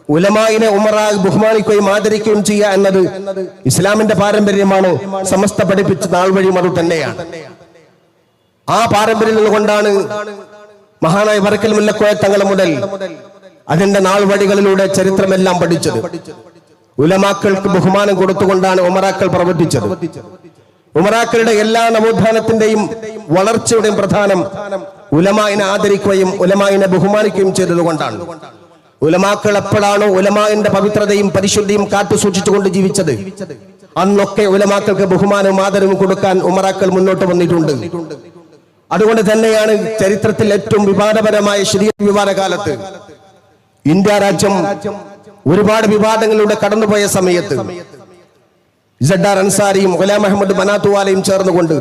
ഉലമായിനെ ഉമറാ ബഹുമാനിക്കുകയും ആദരിക്കുകയും ചെയ്യുക എന്നത് ഇസ്ലാമിന്റെ പാരമ്പര്യമാണ്. സമസ്ത പഠിപ്പിച്ച നാൾ വഴിയും അത് തന്നെയാണ്. ആ പാരമ്പര്യം കൊണ്ടാണ് മഹാനായ വരക്കൽ മുല്ലക്കോയ തങ്ങൾ മുതൽ അതിന്റെ നാൾ വഴികളിലൂടെ ചരിത്രമെല്ലാം പഠിച്ചത്. ഉലമാക്കൾക്ക് ബഹുമാനം കൊടുത്തുകൊണ്ടാണ് ഉമറാക്കൾ പ്രവർത്തിച്ചത്. ഉമറാക്കളുടെ എല്ലാ നവോത്ഥാനത്തിന്റെയും വളർച്ചയുടെയും പ്രധാനം ഉലമായിനെ ആദരിക്കുകയും ഉലമായിനെ ബഹുമാനിക്കുകയും ചെയ്തതുകൊണ്ടാണ്. ഉലമാക്കൾ എപ്പോഴാണോ ഉലമായിന്റെ പവിത്രതയും പരിശുദ്ധിയും കാത്തു സൂക്ഷിച്ചുകൊണ്ട് ജീവിച്ചത്, അന്നൊക്കെ ഉലമാക്കൾക്ക് ബഹുമാനവും ആദരവും കൊടുക്കാൻ ഉമറാക്കൾ മുന്നോട്ട് വന്നിട്ടുണ്ട്. അതുകൊണ്ട് തന്നെയാണ് ചരിത്രത്തിൽ ഏറ്റവും വിവാദപരമായ ശരീഅത്ത് വിവാദ കാലത്ത് ഇന്ത്യ രാജ്യം ഒരുപാട് വിവാദങ്ങളിലൂടെ കടന്നുപോയ സമയത്ത് ഇസഡ്ഡാർ അൻസാരിയും ഗുലാം അഹമ്മദ് ബനാത്തുവാലയും ചേർന്നുകൊണ്ട്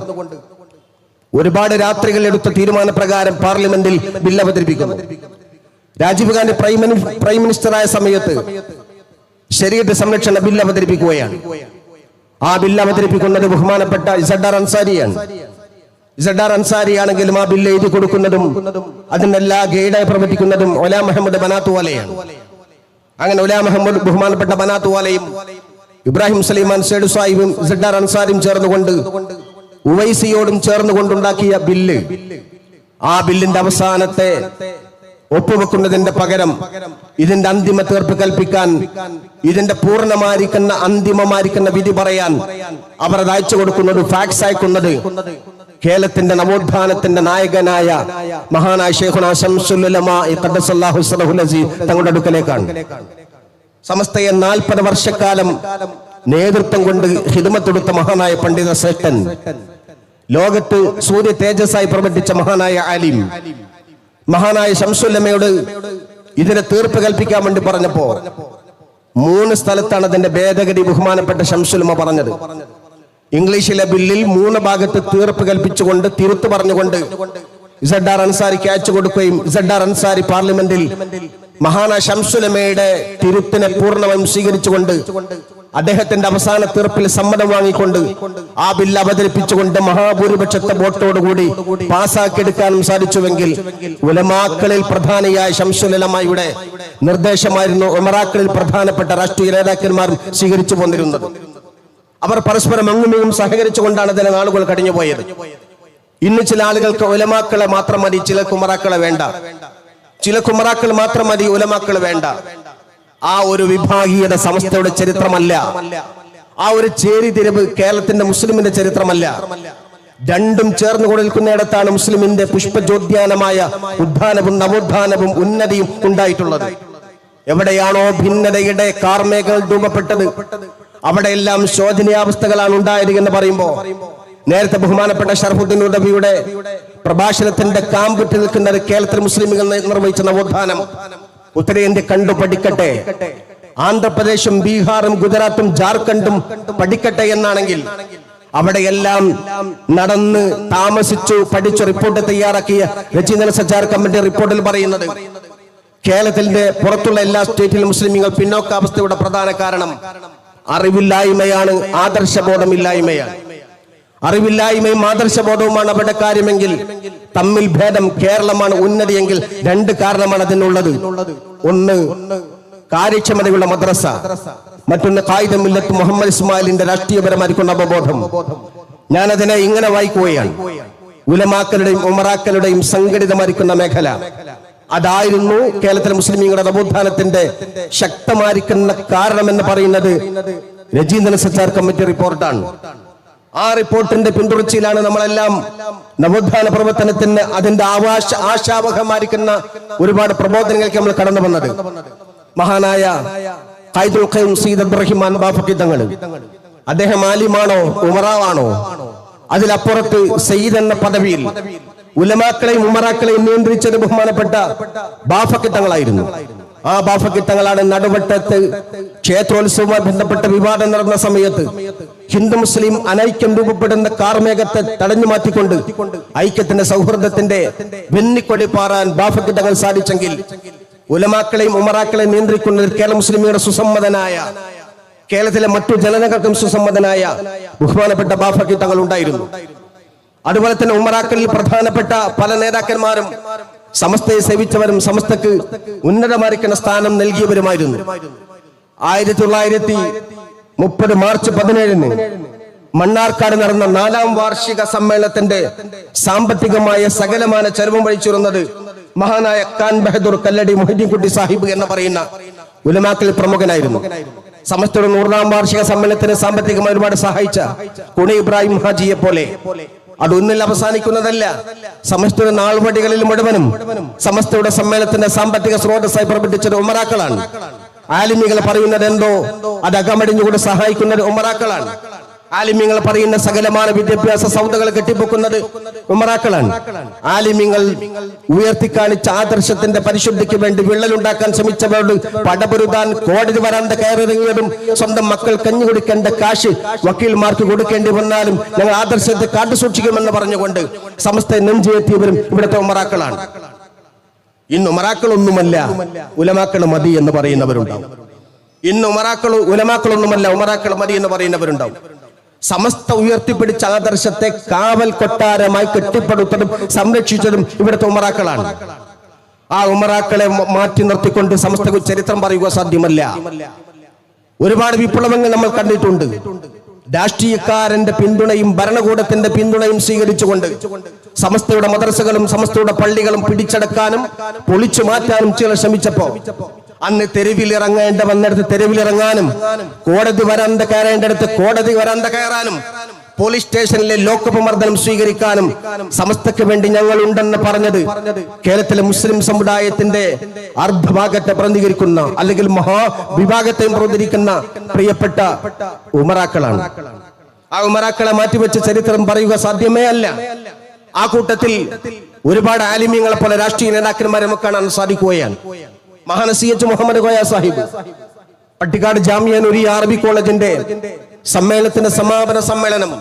ഒരുപാട് രാത്രികൾ എടുത്ത തീരുമാനപ്രകാരം പാർലമെന്റിൽ ബില്ല് അവതരിപ്പിക്കുന്നു. രാജീവ് ഗാന്ധി പ്രൈം മിനിസ്റ്ററായ സമയത്ത് ശരീഅത്ത് സംരക്ഷണ ബില്ല് അവതരിപ്പിക്കുകയാണ്. ആ ബില്ല് അവതരിപ്പിക്കുന്നത് ബഹുമാനപ്പെട്ട ഇസഡ്ഡാർ അൻസാരിയാണ്. ഇസഡ്ഡാർ അൻസാരിയാണെങ്കിലും ആ ബില്ല് എഴുതി കൊടുക്കുന്നതും അതിനെല്ലാം ഗൈഡായി പ്രവർത്തിക്കുന്നതും ഗുലാം അഹമ്മദ് ബനാത്തുവാലയാണ്. അങ്ങനെ ഗുലാം അഹമ്മദ് ബഹുമാനപ്പെട്ട ബനാത്തുവാലയും ഇബ്രാഹിം സലീമാൻ സേഡു സാഹിബും ഇസഡ്ഡാർ അൻസാരിയും ചേർന്നുകൊണ്ട് ഉവൈസിയോടും ചേർന്നുകൊണ്ടുണ്ടാക്കിയ ബില്ല്, ആ ബില്ലിന്റെ അവസാനത്തെ ഒപ്പുവെക്കുന്നതിന്റെ പകരം ഇതിന്റെ അന്തിമ തീർപ്പ് കൽപ്പിക്കാൻ, ഇതിന്റെ പൂർണ്ണമായിരിക്കുന്ന അന്തിമമായിരിക്കുന്ന വിധി പറയാൻ അവർ അത് അയച്ചു കൊടുക്കുന്നത്, ഫാക്സ് അയക്കുന്നത് കേരളത്തിന്റെ നവോത്ഥാനത്തിന്റെ നായകനായ മഹാനായ ശൈഖുനാ ശംസുൽ ഉലമാ ഖദ്ദസല്ലാഹു സിറഹുൽ അസീസ് തങ്ങളുടെ അടുക്കലേക്കാണ്. സമസ്തയെ 40 വർഷക്കാലം നേതൃത്വം കൊണ്ട് ഖിദ്മത്തെടുത്ത മഹാനായ പണ്ഡിത ശ്രേഷ്ഠൻ, ലോകത്ത് സൂര്യ തേജസ്സായി പ്രവർത്തിച്ച മഹാനായ ആലിം, മഹാനായ ശംസുൽ ഉലമയോട് ഇതിനെ തീർപ്പ് കൽപ്പിക്കാൻ വേണ്ടി പറഞ്ഞപ്പോ 3 സ്ഥലത്താണ് അതിന്റെ ഭേദഗതി ബഹുമാനപ്പെട്ട ശംസുൽ ഉലമ പറഞ്ഞത്. ഇംഗ്ലീഷിലെ ബില്ലിൽ 3 ഭാഗത്ത് തീർപ്പ് കൽപ്പിച്ചുകൊണ്ട് തിരുത്തു പറഞ്ഞുകൊണ്ട് ഇസഡ്ഡാർ അൻസാരിക്ക് അയച്ചു കൊടുക്കുകയും ഇസഡ്ഡാർ അൻസാരി പാർലമെന്റിൽ മഹാനായ ശംസുൽ ഉലമയുടെ തിരുത്തിനെ പൂർണ്ണമായും സ്വീകരിച്ചുകൊണ്ട് അദ്ദേഹത്തിന്റെ അവസാന തീർപ്പിൽ സമ്മതം വാങ്ങിക്കൊണ്ട് ആ ബില്ല് അവതരിപ്പിച്ചുകൊണ്ട് മഹാഭൂരിപക്ഷത്തെ വോട്ടോടുകൂടി പാസാക്കിയെടുക്കാനും സാധിച്ചുവെങ്കിൽ ഉലമാക്കളിൽ പ്രധാനിയായ ശംസുൽ ഉലമയുടെ നിർദ്ദേശമായിരുന്നു ഉമറാക്കളിൽ പ്രധാനപ്പെട്ട രാഷ്ട്രീയ നേതാക്കന്മാർ സ്വീകരിച്ചു പോന്നിരുന്നത്. അവർ പരസ്പരം അങ്ങുമിങ്ങും സഹകരിച്ചുകൊണ്ടാണ് അതിന് നാളുകൾ കഴിഞ്ഞുപോയത്. ഇന്ന് ചില ആളുകൾക്ക് ഉലമാക്കളെ മാത്രം മതി, ചിലർക്ക് ഉമറാക്കളെ വേണ്ട, ചിലർക്ക് ഉമറാക്കൾ മാത്രം മതി, ഉലമാക്കൾ വേണ്ട. ആ ഒരു വിഭാഗീയത സമസ്തയുടെ ചരിത്രമല്ല. ആ ഒരു ചേരിതിരിവ് കേരളത്തിന്റെ മുസ്ലിമിന്റെ ചരിത്രമല്ല. രണ്ടും ചേർന്ന് നിൽക്കുന്നിടത്താണ് മുസ്ലിമിന്റെ പുഷ്പജോദ്യാനമായ ഉദ്ധാനവും നവോത്ഥാനവും ഉന്നതിയും ഉണ്ടായിട്ടുള്ളത്. എവിടെയാണോ ഭിന്നതയുടെ കാർമേഘങ്ങൾ രൂപപ്പെട്ടത് അവിടെയെല്ലാം ശോചനീയാവസ്ഥകളാണ് ഉണ്ടായത് എന്ന് പറയുമ്പോ, നേരത്തെ ബഹുമാനപ്പെട്ട ഷറഫുദ്ദീൻ ഉദവിയുടെ പ്രഭാഷണത്തിന്റെ കാമ്പുറ്റി നിൽക്കുന്നത് കേരളത്തിൽ മുസ്ലിമുകൾ നിർവഹിച്ച നവോത്ഥാനം ഉത്തരേന്ത്യ കണ്ടു പഠിക്കട്ടെ, ആന്ധ്രാപ്രദേശും ബീഹാറും ഗുജറാത്തും ജാർഖണ്ഡും പഠിക്കട്ടെ എന്നാണെങ്കിൽ അവിടെയെല്ലാം നടന്ന് താമസിച്ചു പഠിച്ചു റിപ്പോർട്ട് തയ്യാറാക്കിയ രചീന്ദ്ര സച്ചാർ കമ്മിറ്റി റിപ്പോർട്ടിൽ പറയുന്നത് കേരളത്തിന്റെ പുറത്തുള്ള എല്ലാ സ്റ്റേറ്റിലും മുസ്ലിമുകൾ പിന്നോക്കാവസ്ഥയുടെ പ്രധാന കാരണം അറിവില്ലായ്മയാണ്, ആദർശബോധമില്ലായ്മയാണ്. അറിവില്ലായ്മയും ആദർശബോധവുമാണ് അവിടെ കാര്യമെങ്കിൽ തമ്മിൽ ഭേദം കേരളമാണ് ഉന്നതിയെങ്കിൽ 2 കാരണമാണ് അതിനുള്ളത്. ഒന്ന് കാര്യക്ഷമതയുള്ള മദ്രസ, മറ്റൊന്ന് ഖായിദ മില്ലത്ത് മുഹമ്മദ് ഇസ്മായിലിന്റെ രാഷ്ട്രീയപരമായിരിക്കുന്ന അവബോധം. ഞാനതിനെ ഇങ്ങനെ വായിക്കുകയാണ്: ഉലമാക്കളുടെയും ഉമറാക്കളുടെയും സംഘടിതമായിരിക്കുന്ന മേഖല അതായിരുന്നു കേരളത്തിലെ മുസ്ലിമീങ്ങളുടെ നവോത്ഥാനത്തിന്റെ ശക്തമായിരിക്കുന്ന കാരണമെന്ന് പറയുന്നത് രചീന്ദ്ര സച്ചാർ കമ്മിറ്റി റിപ്പോർട്ടാണ്. ആ റിപ്പോർട്ടിന്റെ പിന്തുടർച്ചയിലാണ് നമ്മളെല്ലാം നവോത്ഥാന പ്രവർത്തനത്തിന് അതിന്റെ ആശാവഹമായിരിക്കുന്ന ഒരുപാട് പ്രബോധനങ്ങൾക്ക് നമ്മൾ കടന്നു വന്നത്. മഹാനായ ഖൈദുൽ ഖൈം സയ്യിദ് അബ്ദുറഹിമാൻ ബാഫഖി തങ്ങൾ, അദ്ദേഹം ആലിമാണോ ഉമറാവാണോ, അതിലപ്പുറത്ത് സയ്യിദ് എന്ന പദവിയിൽ ഉലമാക്കളെയും ഉമറാക്കളെയും നിയന്ത്രിച്ചത് ബഹുമാനപ്പെട്ട ബാഫഖി തങ്ങളായിരുന്നു. ആ ബാഫഖി തങ്ങളാണ് നടുവട്ടത്ത് ക്ഷേത്രോത്സവവുമായി ബന്ധപ്പെട്ട വിവാദം നടന്ന സമയത്ത് ഹിന്ദു മുസ്ലിം അനൈക്യം രൂപപ്പെടുന്ന കാർമേഘത്തെ തടഞ്ഞു മാറ്റിക്കൊണ്ട് ഐക്യത്തിന്റെ സൗഹൃദത്തിന്റെ വെന്നിക്കൊടി പാറാൻ ബാഫഖി തങ്ങൾ സാധിച്ചെങ്കിൽ ഉലമാക്കളെയും ഉമറാക്കളെയും നിയന്ത്രിക്കുന്നതിൽ കേരള മുസ്ലിമുകളുടെ സുസമ്മതനായ, കേരളത്തിലെ മറ്റു ജനതകൾക്കും സുസമ്മതനായ ബഹുമാനപ്പെട്ട ബാഫഖി തങ്ങൾ ഉണ്ടായിരുന്നു. അതുപോലെ തന്നെ ഉമറാക്കളിൽ പ്രധാനപ്പെട്ട പല നേതാക്കന്മാരും സമസ്തയെ സേവിച്ചവരും സമസ്തക്ക് ഉന്നതമായിരിക്കുന്ന സ്ഥാനം നൽകിയവരുമായിരുന്നു. 1930 മാർച്ച് 17 മണ്ണാർക്കാട് നടന്ന 4ാം വാർഷിക സമ്മേളനത്തിന്റെ സാമ്പത്തികമായ സകലമാന ചെലവും വഹിച്ചിരുന്നത് മഹാനായ ഖാൻ ബഹദൂർ കല്ലടി മുഹീദ്ദീൻ കുട്ടി സാഹിബ് എന്ന് പറയുന്ന ഉലമാക്കളിൽ പ്രമുഖനായിരുന്നു. സമസ്തയുടെ 100ാം വാർഷിക സമ്മേളനത്തിന് സാമ്പത്തികമായി ഒരുപാട് സഹായിച്ച കുണി ഇബ്രാഹിം ഹാജിയെ പോലെ അത് ഒന്നിൽ അവസാനിക്കുന്നതല്ല. സമസ്തയുടെ നാൾവടികളിൽ മുഴുവനും സമസ്തയുടെ സമ്മേളനത്തിന്റെ സാമ്പത്തിക സ്രോതസ്സായി പ്രവർത്തിച്ചത് ഉമറാക്കളാണ്. ആലിമികൾ പറയുന്നത് എന്തോ അത് അകമടിഞ്ഞുകൊണ്ട് സഹായിക്കുന്നത് ഉമറാക്കളാണ്. ആലിമ്യങ്ങൾ പറയുന്ന സകലമായ വിദ്യാഭ്യാസ സൗദകൾ കെട്ടിപ്പൊക്കുന്നത് ഉമറാക്കളാണ്. ആലിമ്യങ്ങൾ ഉയർത്തിക്കാണിച്ച ആദർശത്തിന്റെ പരിശുദ്ധിക്ക് വേണ്ടി വിള്ളലുണ്ടാക്കാൻ ശ്രമിച്ചവരോട് പടപൊരുതാൻ കോടതി വരാന്ത കയറിറങ്ങിയതും സ്വന്തം മക്കൾ കഞ്ഞി കുടിക്കേണ്ട കാശ് വക്കീൽമാർക്ക് കൊടുക്കേണ്ടി വന്നാലും ഞങ്ങൾ ആദർശത്തെ കാട്ടുസൂക്ഷിക്കുമെന്ന് പറഞ്ഞുകൊണ്ട് സമസ്തയെ നെഞ്ചുയർത്തിയവരും ഇവിടുത്തെ ഉമറാക്കളാണ്. ഇന്ന് ഉമറാക്കളൊന്നുമല്ല ഉലമാക്കൾ മതി എന്ന് പറയുന്നവരുണ്ടാവും. ഇന്ന് ഉലമാക്കളൊന്നുമല്ല ഉമറാക്കൾ മതി എന്ന് പറയുന്നവരുണ്ടാവും. സമസ്ത ഉയർത്തിപ്പിടിച്ച ആദർശത്തെ കാവൽ കൊട്ടാരമായി കെട്ടിപ്പടുത്തതും സംരക്ഷിച്ചതും ഇവിടുത്തെ ഉമറാക്കളാണ്. ആ ഉമറാക്കളെ മാറ്റി നിർത്തിക്കൊണ്ട് സമസ്തക്ക് ചരിത്രം പറയുക സാധ്യമല്ല. ഒരുപാട് വിപ്ലവങ്ങൾ നമ്മൾ കണ്ടിട്ടുണ്ട്. രാഷ്ട്രീയക്കാരന്റെ പിന്തുണയും ഭരണകൂടത്തിന്റെ പിന്തുണയും സ്വീകരിച്ചുകൊണ്ട് സമസ്തയുടെ മദ്രസകളും സമസ്തയുടെ പള്ളികളും പിടിച്ചടക്കാനും പൊളിച്ചു മാറ്റാനും ചിലർ ശ്രമിച്ചപ്പോ അന്ന് തെരുവിലിറങ്ങേണ്ട വന്നിടത്ത് തെരുവിലിറങ്ങാനും കോടതി വരാന്ത കയറേണ്ടടുത്ത് കോടതി വരാന്ത കയറാനും പോലീസ് സ്റ്റേഷനിലെ ലോക്കപ്പ് മർദ്ദനം സ്വീകരിക്കാനും സമസ്തയ്ക്ക് വേണ്ടി ഞങ്ങൾ ഉണ്ടെന്ന് പറഞ്ഞത് കേരളത്തിലെ മുസ്ലിം സമുദായത്തിന്റെ അർദ്ധഭാഗത്തെ പ്രതിനിധീകരിക്കുന്ന അല്ലെങ്കിൽ മഹാവിഭാഗത്തെ പ്രതിനിധീകരിക്കുന്ന പ്രിയപ്പെട്ട ഉമറാക്കളാണ്. ആ ഉമറാക്കളെ മാറ്റിവെച്ച് ചരിത്രം പറയുക സാധ്യമേ അല്ല. ആ കൂട്ടത്തിൽ ഒരുപാട് ആലിമ്യങ്ങളെ പോലെ രാഷ്ട്രീയ നേതാക്കന്മാരെ നമുക്ക് കാണാൻ സാധിക്കുകയാണ്. മഹാന CH മുഹമ്മദ് കോയ സാഹിബ് പട്ടിക്കാട് ജാമിയ നൂരിയ അറബി കോളേജിന്റെ സമ്മേളനത്തിന്റെ സമാപന സമ്മേളനം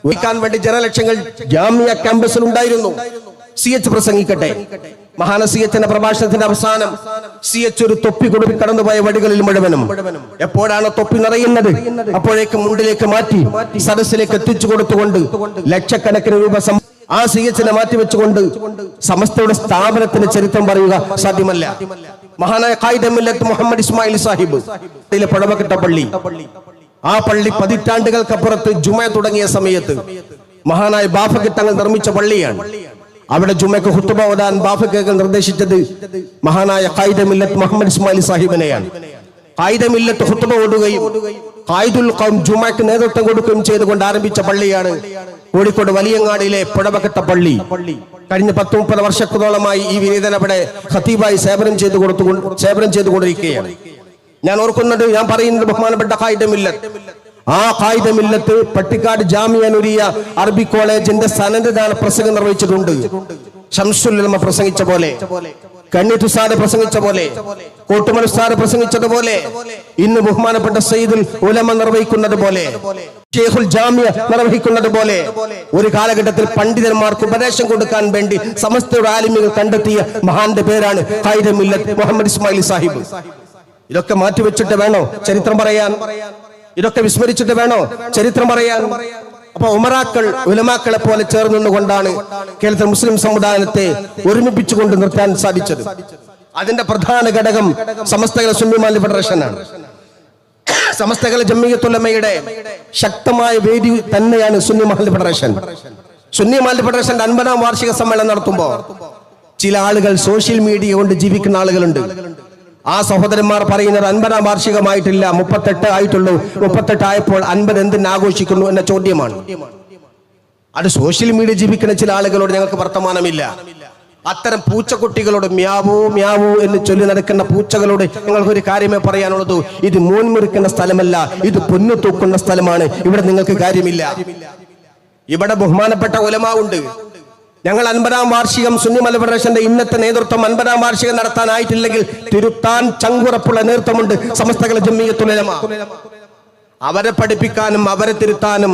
വഹിക്കാൻ വേണ്ടി ജനലക്ഷങ്ങൾ ജാമിയ ക്യാമ്പസിൽ ഉണ്ടായിരുന്നു. CH പ്രസംഗിക്കട്ടെ. മഹാന CHന്റെ പ്രഭാഷണത്തിന്റെ അവസാനം CH ഒരു തൊപ്പി കൊടുപ്പി കടന്നുപോയ വഴികളിൽ മുഴുവനും എപ്പോഴാണ് തൊപ്പി നിറയുന്നത് അപ്പോഴേക്ക് മുണ്ടിലേക്ക് മാറ്റി സദസ്സിലേക്ക് എത്തിച്ചു കൊടുത്തുകൊണ്ട് ലക്ഷക്കണക്കിന് രൂപ ആ CHനെ മാറ്റിവെച്ചുകൊണ്ട് സമസ്തയുടെ സ്ഥാപനത്തിന്റെ ചരിത്രം പറയുക സാധ്യമല്ല. മഹാനായ ഖായിദ മില്ലത്ത് മുഹമ്മദ് ഇസ്മായിൽ സാഹിബ് പഴമക്കെട്ട പള്ളി, ആ പള്ളി പതിറ്റാണ്ടുകൾക്കപ്പുറത്ത് ജുമ തുടങ്ങിയ സമയത്ത് മഹാനായ ബാഫക്ക് തങ്ങൾ നിർമ്മിച്ച പള്ളിയാണ്. അവിടെ ജുമയ്ക്ക് ഖുത്ബ ഓതാൻ ബാഫക്ക് നിർദ്ദേശിച്ചത് മഹാനായ ഖായിദ മില്ലത്ത് മുഹമ്മദ് ഇസ്മായിൽ സാഹിബിനെയാണ്. ഖായിദ മില്ലത്ത് ഖുത്ബ ഓടുകയും ഖായിദുൽ ഖൗം ജുമയ്ക്ക് നേതൃത്വം കൊടുക്കുകയും ചെയ്തുകൊണ്ട് ആരംഭിച്ച പള്ളിയാണ് കോഴിക്കോട് വലിയങ്ങാടിയിലെ പുഴവക്കത്ത പള്ളി. കഴിഞ്ഞ 10-30 വർഷത്തോളമായി ഈ വിനീതൻ അവിടെ ഖതീബായി സേവനം ചെയ്തുകൊണ്ടിരിക്കുകയാണ്. ഞാൻ ഓർക്കുന്നത്, ഞാൻ പറയുന്നത് ബഹുമാനപ്പെട്ട ഖായിദ മില്ലത്ത്, ആ ഖായിദ മില്ലത്ത് പട്ടിക്കാട് ജാമിയ നൂരിയ അറബി കോളേജിന്റെ സനദദാന പ്രസംഗം നിർവഹിച്ചിട്ടുണ്ട്. ശംസുൽ ഉലമ പ്രസംഗിച്ച പോലെ, കണ്ണീറ്റ് ഉസ്താദ് പ്രസംഗിച്ച പോലെ, കോട്ടുമൽ ഉസ്താദ് പ്രസംഗിച്ചതുപോലെ, ഇന്ന് ബഹുമാനപ്പെട്ട സയ്യിദുൽ ഉലമ നിർവഹിക്കുന്നത് പോലെ, ഷെയ്ഖുൽ ജാമിയ നിർവഹിക്കുന്നത് പോലെ ഒരു കാലഘട്ടത്തിൽ പണ്ഡിതന്മാർക്ക് ഉപദേശം കൊടുക്കാൻ വേണ്ടി സമസ്തയുടെ ആലിമ്യങ്ങൾ കണ്ടെത്തിയ മഹാന്റെ പേരാണ് ഖായിദ മില്ലത്ത് മുഹമ്മദ് ഇസ്മായിൽ സാഹിബ്. ഇതൊക്കെ മാറ്റിവെച്ചിട്ട് വേണോ ചരിത്രം പറയാൻ? ഇതൊക്കെ വിസ്മരിച്ചിട്ട് വേണോ ചരിത്രം പറയാൻ? അപ്പൊ ഉമറാക്കൾ ഉലമാക്കളെ പോലെ ചേർന്നുകൊണ്ടാണ് കേരളത്തിലെ മുസ്ലിം സമുദായത്തെ ഒരുമിപ്പിച്ചുകൊണ്ട് നിർത്താൻ സാധിച്ചത്. അതിന്റെ പ്രധാന ഘടകം സമസ്തകളെ സുന്നി മാലി ഫെഡറേഷനാണ്. സമസ്തകളെ ജംഇയ്യത്തുൽ ഉലമയുടെ ശക്തമായ വേദി തന്നെയാണ് സുന്നി മാലി ഫെഡറേഷൻ. സുന്നി മാലി ഫെഡറേഷന്റെ 50ാം വാർഷിക സമ്മേളനം നടത്തുമ്പോൾ ചില ആളുകൾ സോഷ്യൽ മീഡിയ കൊണ്ട് ജീവിക്കുന്ന ആളുകളുണ്ട്. ആ സഹോദരന്മാർ പറയുന്നത് 50ാം വാർഷികമായിട്ടില്ല, 38 ആയിട്ടുള്ളൂ. 38 ആയപ്പോൾ 50 എന്തിന് ആഘോഷിക്കുന്നു എന്ന ചോദ്യമാണ്. അത് സോഷ്യൽ മീഡിയ ജീവിക്കുന്ന ചില ആളുകളോട് ഞങ്ങൾക്ക് വർത്തമാനമില്ല. അത്തരം പൂച്ചക്കുട്ടികളോട് മ്യാവൂ മ്യാവൂ എന്ന് ചൊല്ലി നടക്കുന്ന പൂച്ചകളോട് ഞങ്ങൾക്കൊരു കാര്യമേ പറയാനുള്ളൂ. ഇത് മൂൻ മുറിക്കുന്ന സ്ഥലമല്ല, ഇത് പൊന്നു തൂക്കുന്ന സ്ഥലമാണ്. ഇവിടെ നിങ്ങൾക്ക് കാര്യമില്ല. ഇവിടെ ബഹുമാനപ്പെട്ട ഉലമാ ഉണ്ട്. ഞങ്ങൾ 50ാം വാർഷികം സുന്നി മാലി ഫെഡറേഷന്റെ ഇന്നത്തെ നേതൃത്വം 50ാം വാർഷികം നടത്താനായിട്ടില്ലെങ്കിൽ തിരുത്താൻ ചങ്കുറപ്പുള്ള നേതൃത്വമുണ്ട് സമസ്തകളെ ജംഇയ്യത്തുൽ ഉലമ. അവരെ പഠിപ്പിക്കാനും അവരെ തിരുത്താനും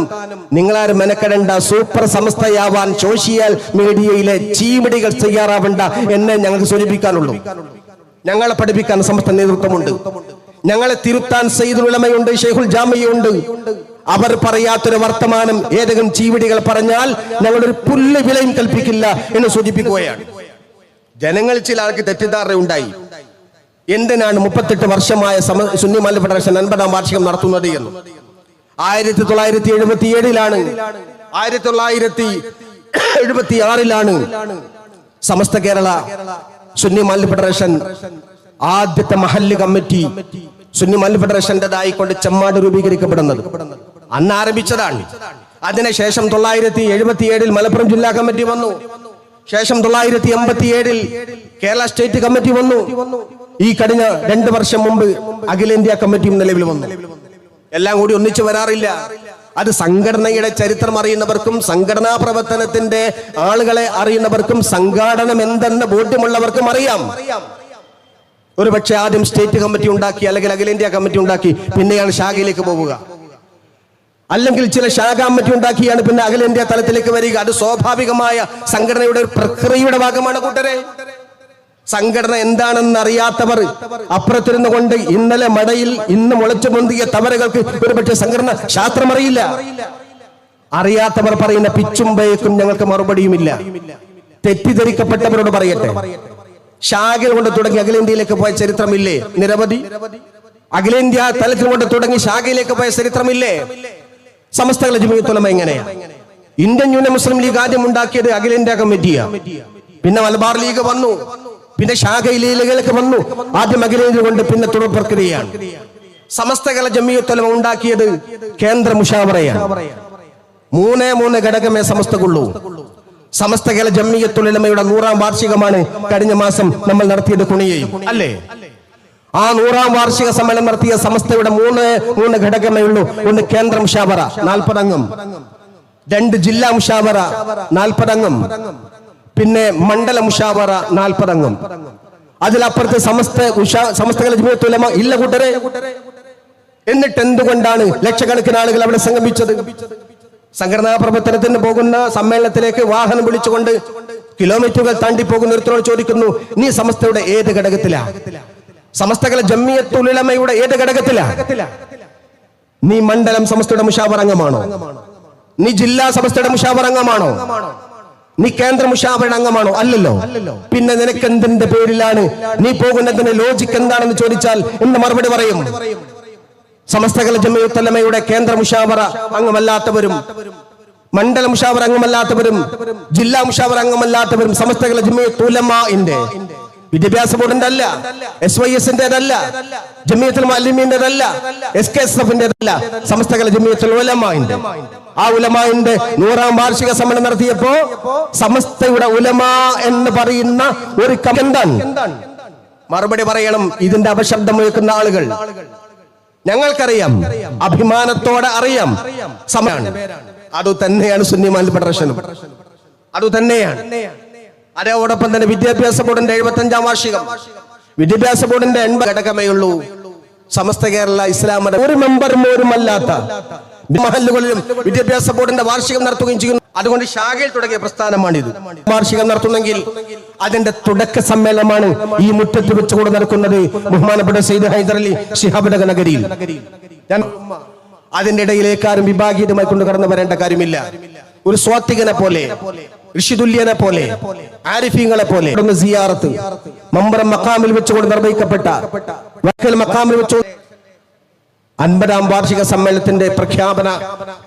നിങ്ങളാരും മെനക്കെടേണ്ട. സൂപ്പർ സമസ്തയാവാൻ സോഷ്യൽ മീഡിയയിലെ ചീമിടികൾ തയ്യാറാവേണ്ട എന്നെ ഞങ്ങൾക്ക് സൂചിപ്പിക്കാനുള്ളൂ. ഞങ്ങളെ പഠിപ്പിക്കാൻ സമസ്ത നേതൃത്വമുണ്ട്. ഞങ്ങളെ തിരുത്താൻ സയ്യിദുൽ ഉലമയുണ്ട്, ഷെയ്ഖുൽ ജാമിയുണ്ട്. അവർ പറയാത്തൊരു വർത്തമാനം ഏതെങ്കിലും ചീവിടികൾ പറഞ്ഞാൽ ഞങ്ങളൊരു പുല്ല് വിലയും കൽപ്പിക്കില്ല എന്ന് സൂചിപ്പിക്കുകയാണ്. ജനങ്ങൾ ചില ആൾക്ക് തെറ്റിദ്ധാരണ ഉണ്ടായി. എന്തിനാണ് 38 വർഷമായ സുന്നി മഹല്ല് ഫെഡറേഷൻ 50ാം വാർഷികം നടത്തുന്നത് എന്ന്. 1977-ലാണ് 1976-ലാണ് സമസ്ത കേരള സുന്നി മഹല്ല് ഫെഡറേഷൻ ആദ്യത്തെ മഹല്ല് കമ്മിറ്റി സുന്നി മഹല്ല് ഫെഡറേഷൻ്റെതായിക്കൊണ്ട് ചെമ്മാട് രൂപീകരിക്കപ്പെടുന്നത്. അന്ന് ആരംഭിച്ചതാണ്. അതിനുശേഷം 1977 മലപ്പുറം ജില്ലാ കമ്മിറ്റി വന്നു. ശേഷം 1987 കേരള സ്റ്റേറ്റ് കമ്മിറ്റി വന്നു. ഈ കഴിഞ്ഞ 2 വർഷം മുമ്പ് അഖിലേന്ത്യാ കമ്മിറ്റിയും നിലവിൽ വന്നു. എല്ലാം കൂടി ഒന്നിച്ചു വരാറില്ല. അത് സംഘടനയുടെ ചരിത്രം അറിയുന്നവർക്കും സംഘടനാ പ്രവർത്തനത്തിന്റെ ആളുകളെ അറിയുന്നവർക്കും സംഘാടനം എന്തെന്ന് ബോധ്യമുള്ളവർക്കും അറിയാം. ഒരു പക്ഷേ ആദ്യം സ്റ്റേറ്റ് കമ്മിറ്റി ഉണ്ടാക്കി, അല്ലെങ്കിൽ അഖിലേന്ത്യാ കമ്മിറ്റി ഉണ്ടാക്കി, പിന്നെയാണ് ശാഖയിലേക്ക് പോവുക. അല്ലെങ്കിൽ ചില ശാഖ കമ്മിറ്റി ഉണ്ടാക്കിയാണ് പിന്നെ അഖിലേന്ത്യാ തലത്തിലേക്ക് വരിക. അത് സ്വാഭാവികമായ സംഘടനയുടെ ഒരു പ്രക്രിയയുടെ ഭാഗമാണ് കൂട്ടരെ. സംഘടന എന്താണെന്ന് അറിയാത്തവർ അപ്പുറത്തിരുന്നു കൊണ്ട് ഇന്നലെ മടയിൽ ഇന്ന് മുളച്ചു പൊന്തിയ തവരകൾക്ക് ഒരുപക്ഷെ സംഘടന ശാസ്ത്രം അറിയില്ല. അറിയാത്തവർ പറയുന്ന പിച്ചും ബേക്കും ഞങ്ങൾക്ക് മറുപടിയുമില്ല. തെറ്റിദ്ധരിക്കപ്പെട്ടവരോട് പറയട്ടെ, ശാഖകൾ കൊണ്ട് തുടങ്ങി അഖിലേന്ത്യയിലേക്ക് പോയ ചരിത്രമില്ലേ? നിരവധി. അഖിലേന്ത്യാ തലത്തിൽ കൊണ്ട് തുടങ്ങി ശാഖയിലേക്ക് പോയ ചരിത്രമില്ലേ? സമസ്തകളുടെ ജമീയത്തുൽ ഉലമ എങ്ങനെയാണ്? ഇന്ത്യൻ യൂണിയൻ മുസ്ലിം ലീഗ് ആദ്യം ഉണ്ടാക്കിയത് അഖിലേന്ത്യാ കമ്മിറ്റിയാണ്. പിന്നെ മലബാർ ലീഗ് വന്നു, പിന്നെ ശാഖയിലേക്ക് വന്നു. ആദ്യം അഖിലേന്ത്യ കൊണ്ട് പിന്നെ തുടർ പ്രക്രിയയാണ്. സമസ്തകളുടെ ജമീയത്തുൽ ഉലമ ഉണ്ടാക്കിയത് കേന്ദ്ര മുഷാവറയാണ്. 3 ഘടകമേ സമസ്തക്കുള്ളൂ. സമസ്തകളുടെ ജമീയത്തുൽ ഉലമയുടെ 100ാം വാർഷികമാണ് കഴിഞ്ഞ മാസം നമ്മൾ നടത്തിയത് കുണിയയിൽ, അല്ലേ? ആ 100ാം വാർഷിക സമ്മേളനം നടത്തിയ സമസ്തയുടെ 3 ഘടകമേ ഉള്ളൂ. ഒന്ന് കേന്ദ്ര മുഷാവറ 40 അംഗം, 2 ജില്ലാ മുഷാവറ 40 അംഗം, പിന്നെ മണ്ഡല മുഷാവറ 40 അംഗം. അതിലപ്പുറത്ത് സമസ്തകളുടെ ജമീയത്തുൽ ഉലമ ഇല്ല കൂട്ടരെ. എന്നിട്ട് എന്തുകൊണ്ടാണ് ലക്ഷക്കണക്കിന് ആളുകൾ അവിടെ സംഗമിച്ചത്? സംഘടനാ പ്രവർത്തനത്തിന് പോകുന്ന സമ്മേളനത്തിലേക്ക് വാഹനം വിളിച്ചുകൊണ്ട് കിലോമീറ്ററുകൾ താണ്ടി പോകുന്ന ഒരുത്തരോട് ചോദിക്കുന്നു, നീ സമസ്തയുടെ ഏത് ഘടകത്തിലാ? സമസ്തകളുടെ ജമീയത്തുൽ ഉലമയുടെ ഏത് ഘടകത്തിലാ? നീ മണ്ഡലം സമസ്തയുടെ മുഷാവറ അംഗമാണോ? നീ ജില്ലാ സമസ്തയുടെ മുഷാവറ അംഗമാണോ? നീ കേന്ദ്ര മുഷാവറ അംഗമാണോ? അല്ലല്ലോ. പിന്നെ നിനക്ക് എന്തിന്റെ പേരിലാണ് നീ പോകുന്നതിന്റെ ലോജിക്ക് എന്താണെന്ന് ചോദിച്ചാൽ എന്ന് മറുപടി പറയും. സമസ്തകളുടെ ജമീയത്തുൽ ഉലമയുടെ കേന്ദ്ര മുഷാവറ അംഗമല്ലാത്തവരും മണ്ഡല മുഷാവറ അംഗമല്ലാത്തവരും ജില്ലാ മുഷാവറ അംഗമല്ലാത്തവരും സമസ്തകളുടെ ജമീയത്തുൽ ഉലമയുടെ വിദ്യാഭ്യാസ ബോർഡിന്റെ അല്ല, SYS-ന്റേതല്ല, ജമീയത്തുൽ മുഅല്ലിമീന്റേതല്ല, SKSF-ന്റേതല്ല, സമസ്തകളുടെ ജമീയത്തുൽ ഉലമയുടെ. ആ ഉലമാന്റെ 100ാം വാർഷിക സമ്മേളനം നടത്തിയപ്പോ സമസ്തയുടെ ഉലമ എന്ന് പറയുന്ന ഒരു എന്താണ് മറുപടി പറയണം. ഇതിന്റെ അപശബ്ദം മുഴക്കുന്ന ആളുകൾ ഞങ്ങൾക്കറിയാം, അഭിമാനത്തോടെ അറിയാം. സമയാണ് അതുതന്നെയാണ് സുന്നി മഹല്ല് ഫെഡറേഷനും അതുതന്നെയാണ്. അതോടൊപ്പം തന്നെ വിദ്യാഭ്യാസ ബോർഡിന്റെ 75ാം വാർഷികം, വിദ്യാഭ്യാസ ബോർഡിന്റെ 80 ഘടകമേ ഉള്ളൂ. സമസ്ത കേരള ഇസ്ലാമിന്റെ ഒരു മെമ്പറും പോലുമല്ലാത്ത മഹല്ലുകളിലും വിദ്യാഭ്യാസ ബോർഡിന്റെ വാർഷികം നടത്തുകയും ചെയ്യുന്നു. അതുകൊണ്ട് ശാഖയിൽ തുടങ്ങിയ പ്രസ്ഥാനമാണിത്. വാർഷികം നടത്തുന്നെങ്കിൽ അതിന്റെ തുടക്ക സമ്മേളനമാണ് ഈ മുറ്റത്ത് വെച്ചുകൊണ്ട് നടക്കുന്നത് ബഹുമാനപ്പെട്ട സയ്യിദ് ഹൈദർ അലി ശിഹാബ് നഗരിയിൽ. അതിന്റെ ഇടയിലേക്കാരും വിഭാഗീയമായി കൊണ്ട് കടന്നു വരേണ്ട കാര്യമില്ല. ഒരു സ്വാത്വികനെ പോലെ, ഋഷിതുല്യനെ പോലെ, ആരിഫീങ്ങളെ പോലെ സിയാറത്ത് മമ്പറം മഖാമിൽ വെച്ചുകൊണ്ട് നിർവഹിക്കപ്പെട്ട മഖാമിൽ വെച്ചു 50ാം വാർഷിക സമ്മേളനത്തിന്റെ പ്രഖ്യാപന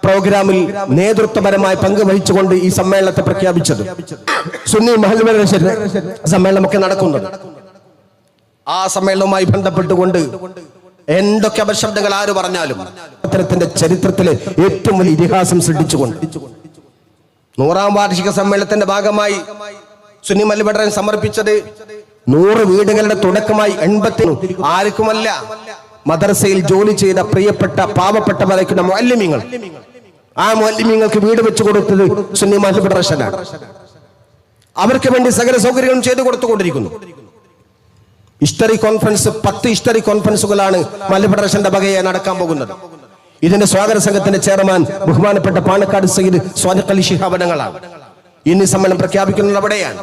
പ്രോഗ്രാമിൽ നേതൃത്വപരമായി പങ്കുവഹിച്ചുകൊണ്ട് ഈ സമ്മേളനത്തെ പ്രഖ്യാപിച്ചത് സുന്നി മഹല്ല് ഫെഡറേഷൻ സമ്മേളനമൊക്കെ നടക്കുന്നത്. ആ സമ്മേളനവുമായി ബന്ധപ്പെട്ടുകൊണ്ട് എന്തൊക്കെ അപശബ്ദങ്ങൾ ആര് പറഞ്ഞാലും അത്തരത്തിന്റെ ചരിത്രത്തിലെ ഏറ്റവും വലിയ ഇതിഹാസം സൃഷ്ടിച്ചുകൊണ്ട് 100ാം വാർഷിക സമ്മേളനത്തിന്റെ ഭാഗമായി സുന്നി മഹല്ല് ഫെഡറേഷൻ സമർപ്പിച്ചത് 100 വീടുകളുടെ തുടക്കമായി 80 ആർക്കുമല്ല, മദ്രസയിൽ ജോലി ചെയ്ത പ്രിയപ്പെട്ട പാവപ്പെട്ടവരായിരിക്കുന്ന മുഅല്ലിമീങ്ങൾ. ആ മുഅല്ലിമീങ്ങൾക്ക് വീട് വെച്ചു കൊടുത്തത് സുന്നി മഹല്ല് ഫെഡറേഷനാണ്. അവർക്ക് വേണ്ടി സകല സൗകര്യങ്ങളും ചെയ്തു കൊടുത്തുകൊണ്ടിരിക്കുന്നു. ഹിസ്റ്ററി കോൺഫറൻസ് 10 ഹിസ്റ്ററി കോൺഫറൻസുകളാണ് മഹല്ല് ഫെഡറേഷന്റെ വകയായി നടക്കാൻ പോകുന്നത്. ഇതിന്റെ സ്വാഗത സംഘത്തിന്റെ ചെയർമാൻ ബഹുമാനപ്പെട്ട പാണക്കാട് സയ്യിദ് സ്വാദിഖ് അലി ശിഹാബ് തങ്ങളാണ്. ഇന്ന് സമ്മേളനം പ്രഖ്യാപിക്കുന്നത് അവിടെയാണ്.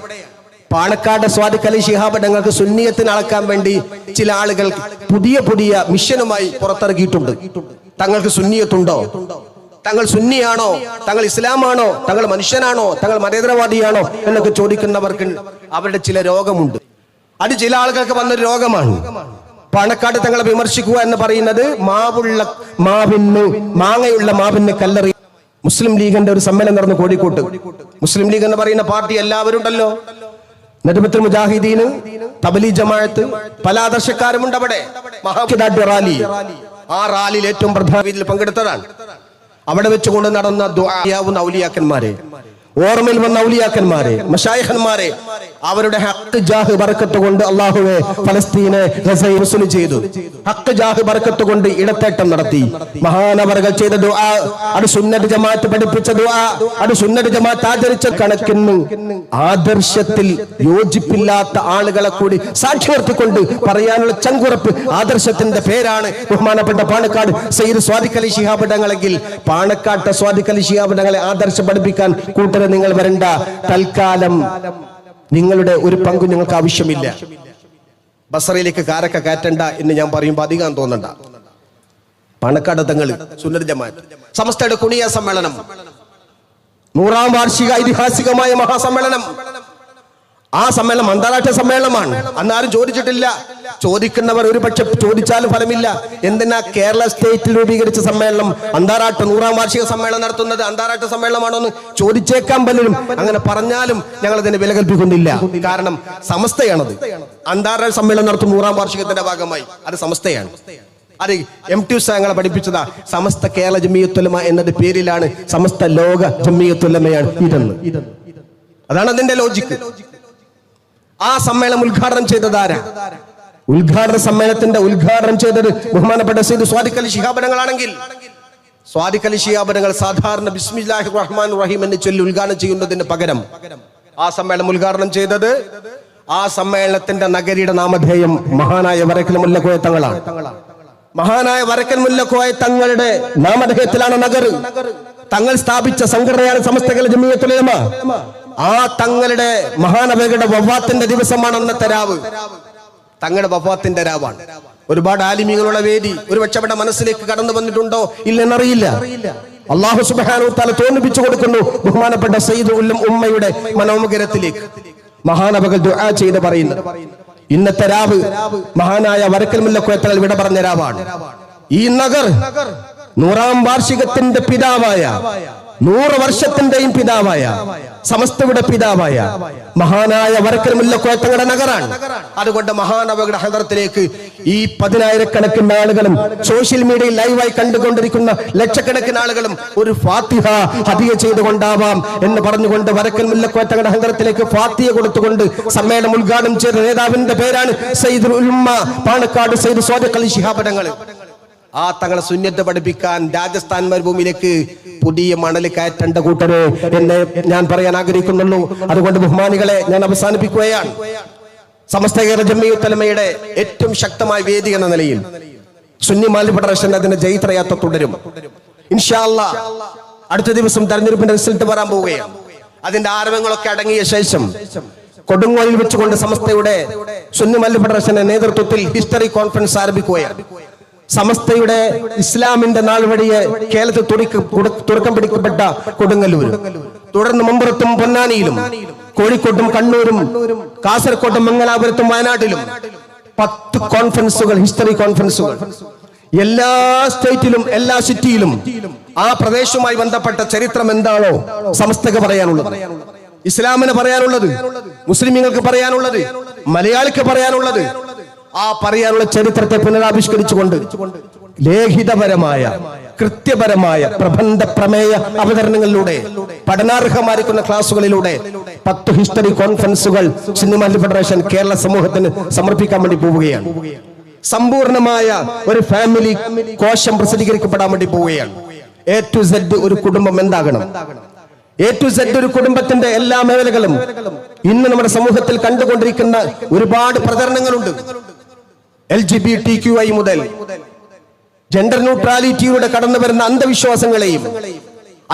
പാണക്കാട് സ്വാദിഖ് അലി ശിഹാബ് തങ്ങൾക്ക് സുന്നിയത്തിന് അളക്കാൻ വേണ്ടി ചില ആളുകൾ പുതിയ മിഷനുമായി പുറത്തിറക്കിയിട്ടുണ്ട്. തങ്ങൾക്ക് സുന്നിയത്തുണ്ടോ, തങ്ങൾ സുന്നിയാണോ, തങ്ങൾ ഇസ്ലാമാണോ, തങ്ങൾ മനുഷ്യനാണോ, തങ്ങൾ മതേതരവാദിയാണോ എന്നൊക്കെ ചോദിക്കുന്നവർക്ക് അവരുടെ ചില രോഗമുണ്ട്. അത് ചില ആളുകൾക്ക് വന്നൊരു രോഗമാണ്. പാണക്കാട് തങ്ങളെ വിമർശിക്കുക എന്ന് പറയുന്നത് മാങ്ങയുള്ള മാവിന് കല്ലെറി. മുസ്ലിം ലീഗിന്റെ ഒരു സമ്മേളനം നടന്നു കോഴിക്കോട്ട്. മുസ്ലിം ലീഗ് എന്ന് പറയുന്ന പാർട്ടി എല്ലാവരും ഉണ്ടല്ലോ. നദ്വത്തുൽ മുജാഹിദീന്, തബ്ലീഗ് ജമാഅത്ത്, പല ആദർശക്കാരുമുണ്ട് അവിടെ. റാലി, ആ റാലിയിൽ ഏറ്റവും പ്രധാന പങ്കെടുത്തതാണ്. അവിടെ വെച്ചുകൊണ്ട് നടന്ന ദുആയാവുന്ന ഔലിയാക്കന്മാരെ, ഓർമ്മയിൽ വന്ന ഔലിയാക്കന്മാരെ, മശായിഖന്മാരെ, അവരുടെ ഹക്ക് ജാഹ് ബർക്കത്ത് കൊണ്ട് അല്ലാഹുവേ ഫലസ്തീനെ ഗസയെ വസൂല് ചെയ്തു. ഹക്ക് ജാഹ് ബർക്കത്ത് കൊണ്ട് ഇടത്തേട്ടം നടത്തി. മഹാനവറുകൾ ചെയ്ത ദുആ, അത് സുന്നത്ത് ജമാഅത്ത് പഠിപ്പിച്ച ദുആ, അത് സുന്നത്ത് ജമാഅത്ത് ആചരിച്ച കണക്കിന് ആദർശത്തിൽ യോജിപ്പില്ലാത്ത ആളുകളെ കൂടി സാക്ഷി നിർത്തിക്കൊണ്ട് പറയാനുള്ള ചങ്കുറപ്പ് ആദർശത്തിന്റെ പേരാണ് ബഹുമാനപ്പെട്ട പാണക്കാട് സയ്യിദ് സ്വാദിഖ് അലി ശിഹാബ് തങ്ങളെങ്കിൽ പാണക്കാട്ടെ സ്വാദിഖ് അലി ശിഹാബ് തങ്ങളെ ആദർശം പഠിപ്പിക്കാൻ കൂട്ടരെ നിങ്ങൾ വരണ്ട. തൽക്കാലം നിങ്ങളുടെ ഒരു പങ്കും ഞങ്ങൾക്ക് ആവശ്യമില്ല. ബസറയിലേക്ക് കാരക്ക കയറ്റണ്ട എന്ന് ഞാൻ പറയുമ്പോൾ അധികം തോന്നണ്ട. പാണക്കാട് തങ്ങൾ സുന്നത്ത് ജമാഅത്ത് സമസ്തയുടെ കുണിയ സമ്മേളനം, 100ാം വാർഷിക ഐതിഹാസികമായ മഹാസമ്മേളനം. ആ സമ്മേളനം അന്താരാഷ്ട്ര സമ്മേളനമാണ്. അന്നാരും ചോദിച്ചിട്ടില്ല. ചോദിക്കുന്നവർ ഒരു പക്ഷെ ചോദിച്ചാലും ഫലമില്ല. എന്തിനാ കേരള സ്റ്റേറ്റിൽ രൂപീകരിച്ച സമ്മേളനം അന്താരാഷ്ട്ര 100ാം വാർഷിക സമ്മേളനം നടത്തുന്നത് അന്താരാഷ്ട്ര സമ്മേളനമാണോ എന്ന് ചോദിച്ചേക്കാൻ പലരും. അങ്ങനെ പറഞ്ഞാലും ഞങ്ങൾ അതിന് വില കൽപ്പിക്കുന്നില്ല. കാരണം സമസ്തയാണത്. അന്താരാഷ്ട്ര സമ്മേളനം നടത്തും 100ാം വാർഷികത്തിന്റെ ഭാഗമായി. അത് സമസ്തയാണ്. അത് MT ഞങ്ങളെ പഠിപ്പിച്ചതാ. സമസ്ത കേരള ജമിയത്തുലമ എന്നത് പേരിലാണ്. സമസ്ത ലോക ജമിയത്തുലമയാണ് ഇതെന്ന്. അതാണ് അതിന്റെ ലോജിക്ക്. ആ സമ്മേളനം ഉദ്ഘാടനം ചെയ്തത് ആരാ? സമ്മേളനത്തിന്റെ ഉദ്ഘാടനം ചെയ്തത് ബഹുമാനപ്പെട്ട സയ്യിദ് സ്വാദിഖ് അലി ശിഹാബ് തങ്ങളാണെങ്കിൽ, സ്വാദിഖ് അലി ശിഹാബ് തങ്ങൾ സാധാരണ ബിസ്മില്ലാഹിർ റഹ്മാനിർ റഹീം എന്ന് ചൊല്ലി ഉദ്ഘാടനം ചെയ്യുന്നതിന് പകരം ആ സമ്മേളനം ഉദ്ഘാടനം ചെയ്തത്, ആ സമ്മേളനത്തിന്റെ നഗരിയുടെ നാമധേയം മഹാനായ വരക്കൽ മുല്ലക്കോയ തങ്ങളാണ്. മഹാനായ വരക്കൽ മുല്ലക്കോയ തങ്ങളുടെ നാമധേയത്തിലാണ് നഗർ. തങ്ങൾ സ്ഥാപിച്ച സംഘടനയാണ് സമസ്ത കേരള ജമിയത്തുൽ ഉലമ. ആ തങ്ങളുടെ മഹാനവരുടെ വഫാത്തിന്റെ ദിവസമാണ് അന്നത്തെ രാവ്. തങ്ങളുടെ വഫാത്തിന്റെ രാവാണ്. ഒരുപാട് ആലിമീങ്ങളുടെ വേദി ഒരുപക്ഷെ അവിടെ മനസ്സിലേക്ക് കടന്നു വന്നിട്ടുണ്ടോ ഇല്ലെന്നറിയില്ല. അല്ലാഹു സുബ്ഹാനഹു വ തആല തോന്നിപ്പിച്ചു കൊടുക്കുന്നു ബഹുമാനപ്പെട്ട സയ്യിദ് ഉമ്മയുടെ മനോമുഖരത്തിലേക്ക്. മഹാനവകൾ ദുആ ചെയ്ത് പറയുന്നത്, ഇന്നത്തെ രാവ് മഹാനായ വരക്കൽ മുല്ലക്കോയ തങ്ങൾ വിട പറഞ്ഞ രാവാണ്. ഈ നഗർ 100ാം വാർഷികത്തിന്റെ പിതാവായ, 100 വർഷത്തിന്റെയും പിതാവായ, സമസ്തയുടെ പിതാവായ മഹാനായ വരക്കൽ മുല്ലക്കോയ തങ്ങളുടെ നഗറാണ്. അതുകൊണ്ട് മഹാനവകളുടെ ഹദറത്തിലേക്ക് ഈ 10,000-കണക്കിന് ആളുകളും സോഷ്യൽ മീഡിയയിൽ ലൈവായി കണ്ടുകൊണ്ടിരിക്കുന്ന ലക്ഷക്കണക്കിന് ആളുകളും ഒരു ഫാത്തിഹ ഹദിയ ചെയ്തുകൊണ്ടാവാം എന്ന് പറഞ്ഞുകൊണ്ട് വരക്കൽ മുല്ലക്കോയ തങ്ങളുടെ ഹദറത്തിലേക്ക് ഫാത്തിഹ കൊടുത്തുകൊണ്ട് സമ്മേളനം ഉദ്ഘാടനം ചെയ്ത നേതാവിന്റെ പേരാണ് സയ്യിദുൽ ഉമ്മ പാണക്കാട് സയ്യിദ് സ്വാദിഖ് അലി ശിഹാബ് തങ്ങൾ. ആ തങ്ങളെ സുന്നത്ത് പഠിപ്പിക്കാൻ രാജസ്ഥാൻ മരുഭൂമിയിലേക്ക് പുതിയ മണൽ കയറ്റേണ്ട കൂട്ടരെ എന്ന് ഞാൻ പറയാൻ ആഗ്രഹിക്കുന്നുള്ളൂ. അതുകൊണ്ട് ബഹുമാനികളെ ഞാൻ അവസാനിപ്പിക്കുകയാണ്. സമസ്ത കേരള ജമിയത്തുൽ ഉലമയുടെ ഏറ്റവും ശക്തമായ വേദി എന്ന നിലയിൽ സുന്നി മാലി ഫെഡറേഷൻ അതിന്റെ ജൈത്രയാത്ര തുടരും. ഇൻഷാ അല്ലാഹ് അടുത്ത ദിവസം തെരഞ്ഞെടുപ്പിന്റെ റിസൾട്ട് വരാൻ പോവുകയാണ്. അതിന്റെ ആരവങ്ങളൊക്കെ അടങ്ങിയ ശേഷം കൊടുങ്ങോയിൽ വെച്ചുകൊണ്ട് സമസ്തയുടെ സുന്നി മാലി ഫെഡറേഷന്റെ നേതൃത്വത്തിൽ ഹിസ്റ്ററി കോൺഫറൻസ് ആരംഭിക്കുകയാണ്. സമസ്തയുടെ ഇസ്ലാമിന്റെ നാൾ വഴിയെ കേരളത്തിൽ തുടക്കം പിടിക്കപ്പെട്ട കൊടുങ്ങല്ലൂർ, തുടർന്ന് മമ്പുറത്തും പൊന്നാനിയിലും കോഴിക്കോട്ടും കണ്ണൂരും കാസർകോട്ടും മംഗലാപുരത്തും വയനാട്ടിലും 10 കോൺഫറൻസുകൾ, ഹിസ്റ്ററി കോൺഫറൻസുകൾ. എല്ലാ സ്റ്റേറ്റിലും എല്ലാ സിറ്റിയിലും ആ പ്രദേശവുമായി ബന്ധപ്പെട്ട ചരിത്രം എന്താണോ സമസ്തക്ക് പറയാനുള്ളത്, ഇസ്ലാമിന് പറയാനുള്ളത്, മുസ്ലിമീങ്ങൾക്ക് പറയാനുള്ളത്, മലയാളിക്ക് പറയാനുള്ളത്, ആ പറയാനുള്ള ചരിത്രത്തെ പുനരാവിഷ്കരിച്ചുകൊണ്ട് ലേഖിതപരമായ കൃത്യപരമായ പ്രബന്ധ പ്രമേയ അവതരണങ്ങളിലൂടെ പഠനാർഹമായിരിക്കുന്ന ക്ലാസുകളിലൂടെ 10 ഹിസ്റ്ററി കോൺഫറൻസുകൾ സുന്നി മാലി ഫെഡറേഷൻ കേരള സമൂഹത്തിന് സമർപ്പിക്കാൻ വേണ്ടി പോവുകയാണ്. സമ്പൂർണമായ ഒരു ഫാമിലി കോശം പ്രസിദ്ധീകരിക്കപ്പെടാൻ വേണ്ടി പോവുകയാണ്. A to Z ഒരു കുടുംബം എന്താകണം, A to Z ഒരു കുടുംബത്തിന്റെ എല്ലാ മേഖലകളും ഇന്ന് നമ്മുടെ സമൂഹത്തിൽ കണ്ടുകൊണ്ടിരിക്കുന്ന ഒരുപാട് പ്രചരണങ്ങളുണ്ട്. LGBTQI മുതൽ ജെൻഡർ ന്യൂട്രാലിറ്റിയുടെ കടന്നു വരുന്ന അന്ധവിശ്വാസങ്ങളെയും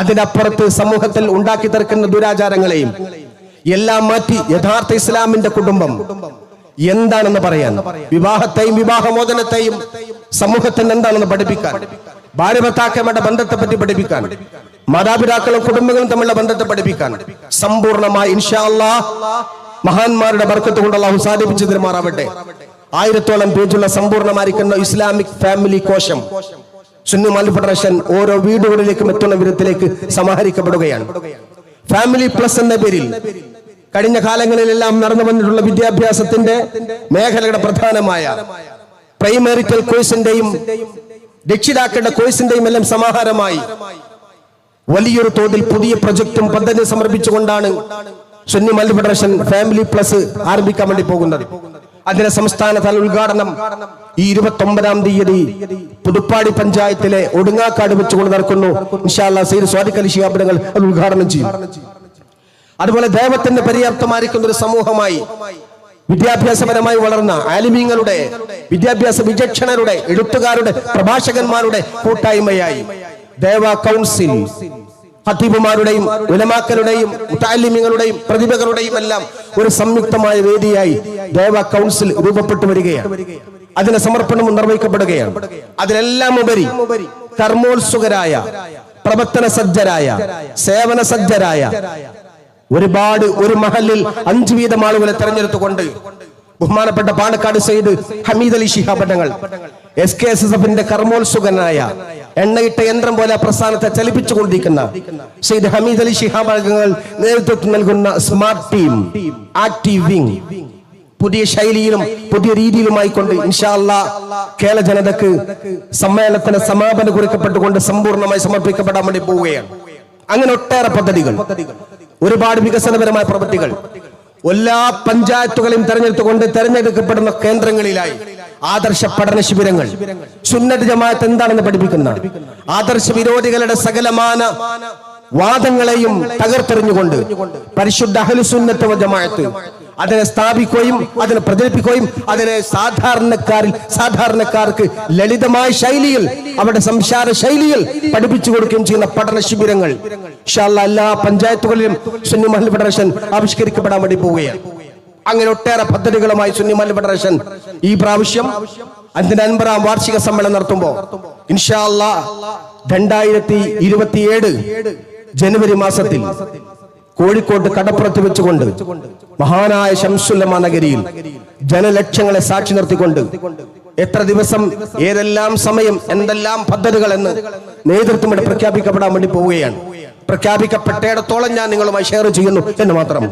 അതിനപ്പുറത്ത് സമൂഹത്തിൽ ഉണ്ടാക്കി തീർക്കുന്ന ദുരാചാരങ്ങളെയും എല്ലാം മാറ്റി യഥാർത്ഥ ഇസ്ലാമിന്റെ കുടുംബം എന്താണെന്ന് പറയാൻ, വിവാഹത്തെയും വിവാഹമോചനത്തെയും സമൂഹത്തിന് എന്താണെന്ന് പഠിപ്പിക്കാൻ ഭാര്യ ഭർത്താക്കന്മാരുടെ ബന്ധത്തെ പറ്റി പഠിപ്പിക്കാൻ, മാതാപിതാക്കളും കുടുംബങ്ങളും തമ്മിലുള്ള ബന്ധത്തെ പഠിപ്പിക്കാൻ സമ്പൂർണ്ണമായി ഇൻഷാ അല്ലാഹ് മഹാന്മാരുടെ ബർക്കത്ത് കൊണ്ട് അല്ലാഹു സാധിപ്പിച്ചു തരുമാറാവട്ടെ. 1000-ഓളം പേജുള്ള സമ്പൂർണ്ണമായിരിക്കുന്ന ഇസ്ലാമിക് ഫാമിലി കോശം സുന്നി മഹല്ല് ഫെഡറേഷൻ ഓരോ വീടുകളിലേക്കും എത്തുന്ന വിധത്തിലേക്ക് സമാഹരിക്കപ്പെടുകയാണ്. ഫാമിലി പ്ലസ് എന്ന പേരിൽ കഴിഞ്ഞ കാലങ്ങളിലെല്ലാം നടന്നു വന്നിട്ടുള്ള വിദ്യാഭ്യാസത്തിന്റെ മേഖലയുടെ പ്രധാനമായ പ്രൈമറിക്കൽ കോഴ്സിന്റെയും രക്ഷിതാക്കളുടെ കോഴ്സിന്റെയും എല്ലാം സമാഹാരമായി വലിയൊരു തോതിൽ പുതിയ പ്രൊജക്ടും പദ്ധതി സമർപ്പിച്ചുകൊണ്ടാണ് സുന്നി മഹല്ല് ഫെഡറേഷൻ ഫാമിലി പ്ലസ് ആരംഭിക്കാൻ വേണ്ടി പോകുന്നത്. അതിന്റെ സംസ്ഥാനതല ഉദ്ഘാടനം ഈ 29-ാം തീയതി പുതുപ്പാടി പഞ്ചായത്തിലെ ഒടുങ്ങാക്കാട് വെച്ചുകൊണ്ട് നടക്കുന്നു. ഇൻഷാ അല്ലാഹ് സയ്യിദ് സ്വാദിഖ് അലി ശിഹാബ് തങ്ങൾ അത് ഉദ്ഘാടനം ചെയ്യും. അതുപോലെ ദൈവത്തിന്റെ പര്യാപ്തമായിരിക്കുന്ന ഒരു സമൂഹമായി വിദ്യാഭ്യാസപരമായി വളർന്ന ആലിമീങ്ങളുടെ, വിദ്യാഭ്യാസ വിചക്ഷണരുടെ, എഴുത്തുകാരുടെ, പ്രഭാഷകന്മാരുടെ കൂട്ടായ്മയായി ദേവ കൗൺസിൽ ഖതീബുമാരുടെയും ഉലമാക്കളുടെയും മുതഅല്ലിമീങ്ങളുടെയും പ്രതിഭകളുടെയും എല്ലാം ഒരു സംയുക്തമായ വേദിയായി ദേവ കൗൺസിൽ രൂപപ്പെട്ടു വരികയാണ്. അതിന് സമർപ്പണവും നിർവഹിക്കപ്പെടുകയാണ്. അതിലെല്ലാം ഉപരി കർമ്മോത്സുകരായ, പ്രവർത്തന സജ്ജരായ, സേവന സജ്ജരായ ഒരുപാട് ഒരു മഹല്ലിൽ 5 വീതം ആളുകളെ തെരഞ്ഞെടുത്തുകൊണ്ട് ബഹുമാനപ്പെട്ട പാണക്കാട് സയ്യിദ് ഹമീദ് അലി ശിഹാബ് തങ്ങൾ SKSSFന്റെ കർമ്മോത്സുകനായ എണ്ണയിട്ട യന്ത്രം പോലെ പ്രസ്ഥാനത്തെ ചലിപ്പിച്ചുകൊണ്ടിരിക്കുന്ന സയ്യിദ് ഹമീദ് അലി ശിഹാബ് തങ്ങൾ നേതൃത്വം നൽകുന്ന സ്മാർട്ട് ടീം ആക്റ്റീവ് വിങ് പുതിയ ശൈലിയിലും പുതിയ രീതിയിലുമായിക്കൊണ്ട് ഇൻഷാ അല്ലാഹ് കേരള ജനതക്ക് സമ്മേളനത്തിന് സമാപനം കുറിക്കപ്പെട്ടുകൊണ്ട് സമ്പൂർണ്ണമായി സമർപ്പിക്കപ്പെടാൻ വേണ്ടി പോവുകയാണ്. അങ്ങനെ ഒട്ടേറെ പദ്ധതികൾ, ഒരുപാട് വികസനപരമായ പ്രവൃത്തികൾ എല്ലാ പഞ്ചായത്തുകളെയും തെരഞ്ഞെടുക്കപ്പെടുന്ന കേന്ദ്രങ്ങളിലായി ആദർശ പഠന ശിബിരങ്ങൾ, സുന്നത്ത് ജമാഅത്ത് എന്താണെന്ന് പഠിപ്പിക്കുന്ന, ആദർശ വിരോധികളുടെ സകലമാന വാദങ്ങളെയും തകർത്തെറിഞ്ഞുകൊണ്ട് പരിശുദ്ധ അഹ്ലു സുന്നത്ത് വൽ ജമാഅത്ത് അതിനെ സ്ഥാപിക്കുകയും അതിനെ പ്രചരിപ്പിക്കുകയും അതിനെ സാധാരണക്കാർക്ക് ലളിതമായ ശൈലിയിൽ, അവരുടെ സംസാര ശൈലിയിൽ പഠിപ്പിച്ചു കൊടുക്കുകയും ചെയ്യുന്ന പഠന ശിബിരങ്ങൾ ഇൻഷാ അല്ലാഹ് എല്ലാ പഞ്ചായത്തുകളിലും സുന്നി മഹല്ല് ഫെഡറേഷൻ ആവിഷ്കരിക്കപ്പെടാൻ വേണ്ടി പോവുകയാണ്. അങ്ങനെ ഒട്ടേറെ പദ്ധതികളുമായി സുന്നി മഹല്ല് ഫെഡറേഷൻ ഈ പ്രാവശ്യം അതിന്റെ 50-ാം വാർഷിക സമ്മേളനം നടത്തുമ്പോൾ ഇൻഷാ അല്ലാഹ് 2027 ജനുവരി മാസത്തിൽ കോഴിക്കോട്ട് കടപ്പുറത്ത് വെച്ചുകൊണ്ട് മഹാനായ ശംസുല്ലമ നഗരിയിൽ ജനലക്ഷങ്ങളെ സാക്ഷി നിർത്തിക്കൊണ്ട് എത്ര ദിവസം, ഏതെല്ലാം സമയം, എന്തെല്ലാം പദ്ധതികൾ എന്ന് നേതൃത്വം ഇവിടെ പ്രഖ്യാപിക്കപ്പെടാൻ വേണ്ടി പോവുകയാണ്. പ്രഖ്യാപിക്കപ്പെട്ടിടത്തോളം ഞാൻ നിങ്ങളുമായി ഷെയർ ചെയ്യുന്നു എന്ന് മാത്രം.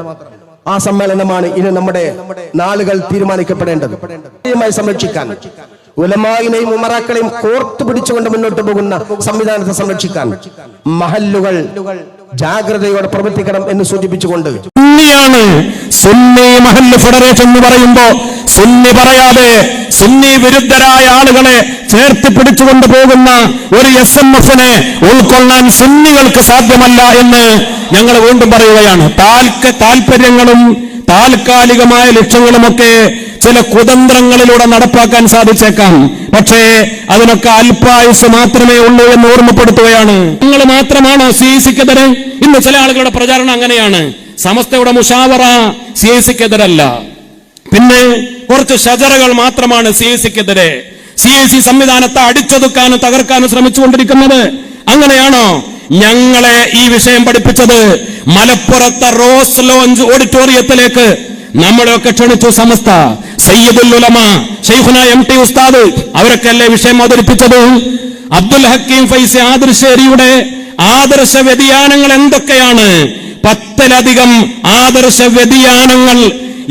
ആ സമ്മേളനമാണ് ഇനി നമ്മുടെ നാളുകൾ തീരുമാനിക്കപ്പെടേണ്ടത്. സംരക്ഷിക്കാൻ ഉലമായിനെയും ഉമറാക്കളെയും കോർത്തു പിടിച്ചുകൊണ്ട് മുന്നോട്ട് പോകുന്ന സംവിധാനത്തെ സംരക്ഷിക്കാൻ മഹല്ലുകൾ ജാഗ്രതയോടെ പ്രവർത്തിക്കണം എന്ന് സൂചിപ്പിച്ചുകൊണ്ട് സുന്നിയാണ് സുന്നി മഹല്ല് ഫെഡറേഷൻ എന്ന് പറയുമ്പോ സുന്നി പറയാതെ സുന്നി വിരുദ്ധരായ ആളുകളെ ചേർത്ത് പിടിച്ചുകൊണ്ട് പോകുന്ന ഒരു SMFനെ ഉൾക്കൊള്ളാൻ സുന്നികൾക്ക് സാധ്യമല്ല എന്ന് ഞങ്ങൾ വീണ്ടും പറയുകയാണ്. താല്പര്യങ്ങളും താൽക്കാലികമായ ലക്ഷ്യങ്ങളുമൊക്കെ ചില കുതന്ത്രങ്ങളിലൂടെ നടപ്പാക്കാൻ സാധിച്ചേക്കാം. പക്ഷേ അതിനൊക്കെ അല്പായുസ് മാത്രമേ ഉള്ളൂ എന്ന് ഓർമ്മപ്പെടുത്തുകയാണ്. നിങ്ങൾ മാത്രമാണോ CIC-ക്കെതിരെ? ഇന്ന് ചില ആളുകളുടെ പ്രചാരണം അങ്ങനെയാണ്. സമസ്തയുടെ മുഷാവറ CIC-ക്കെതിരല്ല, പിന്നെ കുറച്ച് ഷജറകൾ മാത്രമാണ് CIC-ക്കെതിരെ. CIC സംവിധാനത്തെ അടിച്ചൊതുക്കാനും തകർക്കാനും ശ്രമിച്ചുകൊണ്ടിരിക്കുന്നത്. അങ്ങനെയാണോ? ഞങ്ങളെ ഈ വിഷയം പഠിപ്പിച്ചത് മലപ്പുറത്തെ റോസ് ലോഞ്ച് ഓഡിറ്റോറിയത്തിലേക്ക് നമ്മളെയൊക്കെ ക്ഷണിച്ചു സമസ്ത. സയ്യിദുൽ ഉലമ ശൈഖുന MT ഉസ്താദ് അവരൊക്കെ അല്ലേ വിഷയം അവതരിപ്പിച്ചത്. അബ്ദുൽ ഹക്കീം ഫൈസി ആദർശേരിയുടെ ആദർശ വ്യതിയാനങ്ങൾ എന്തൊക്കെയാണ്? 10-ലധികം ആദർശ വ്യതിയാനങ്ങൾ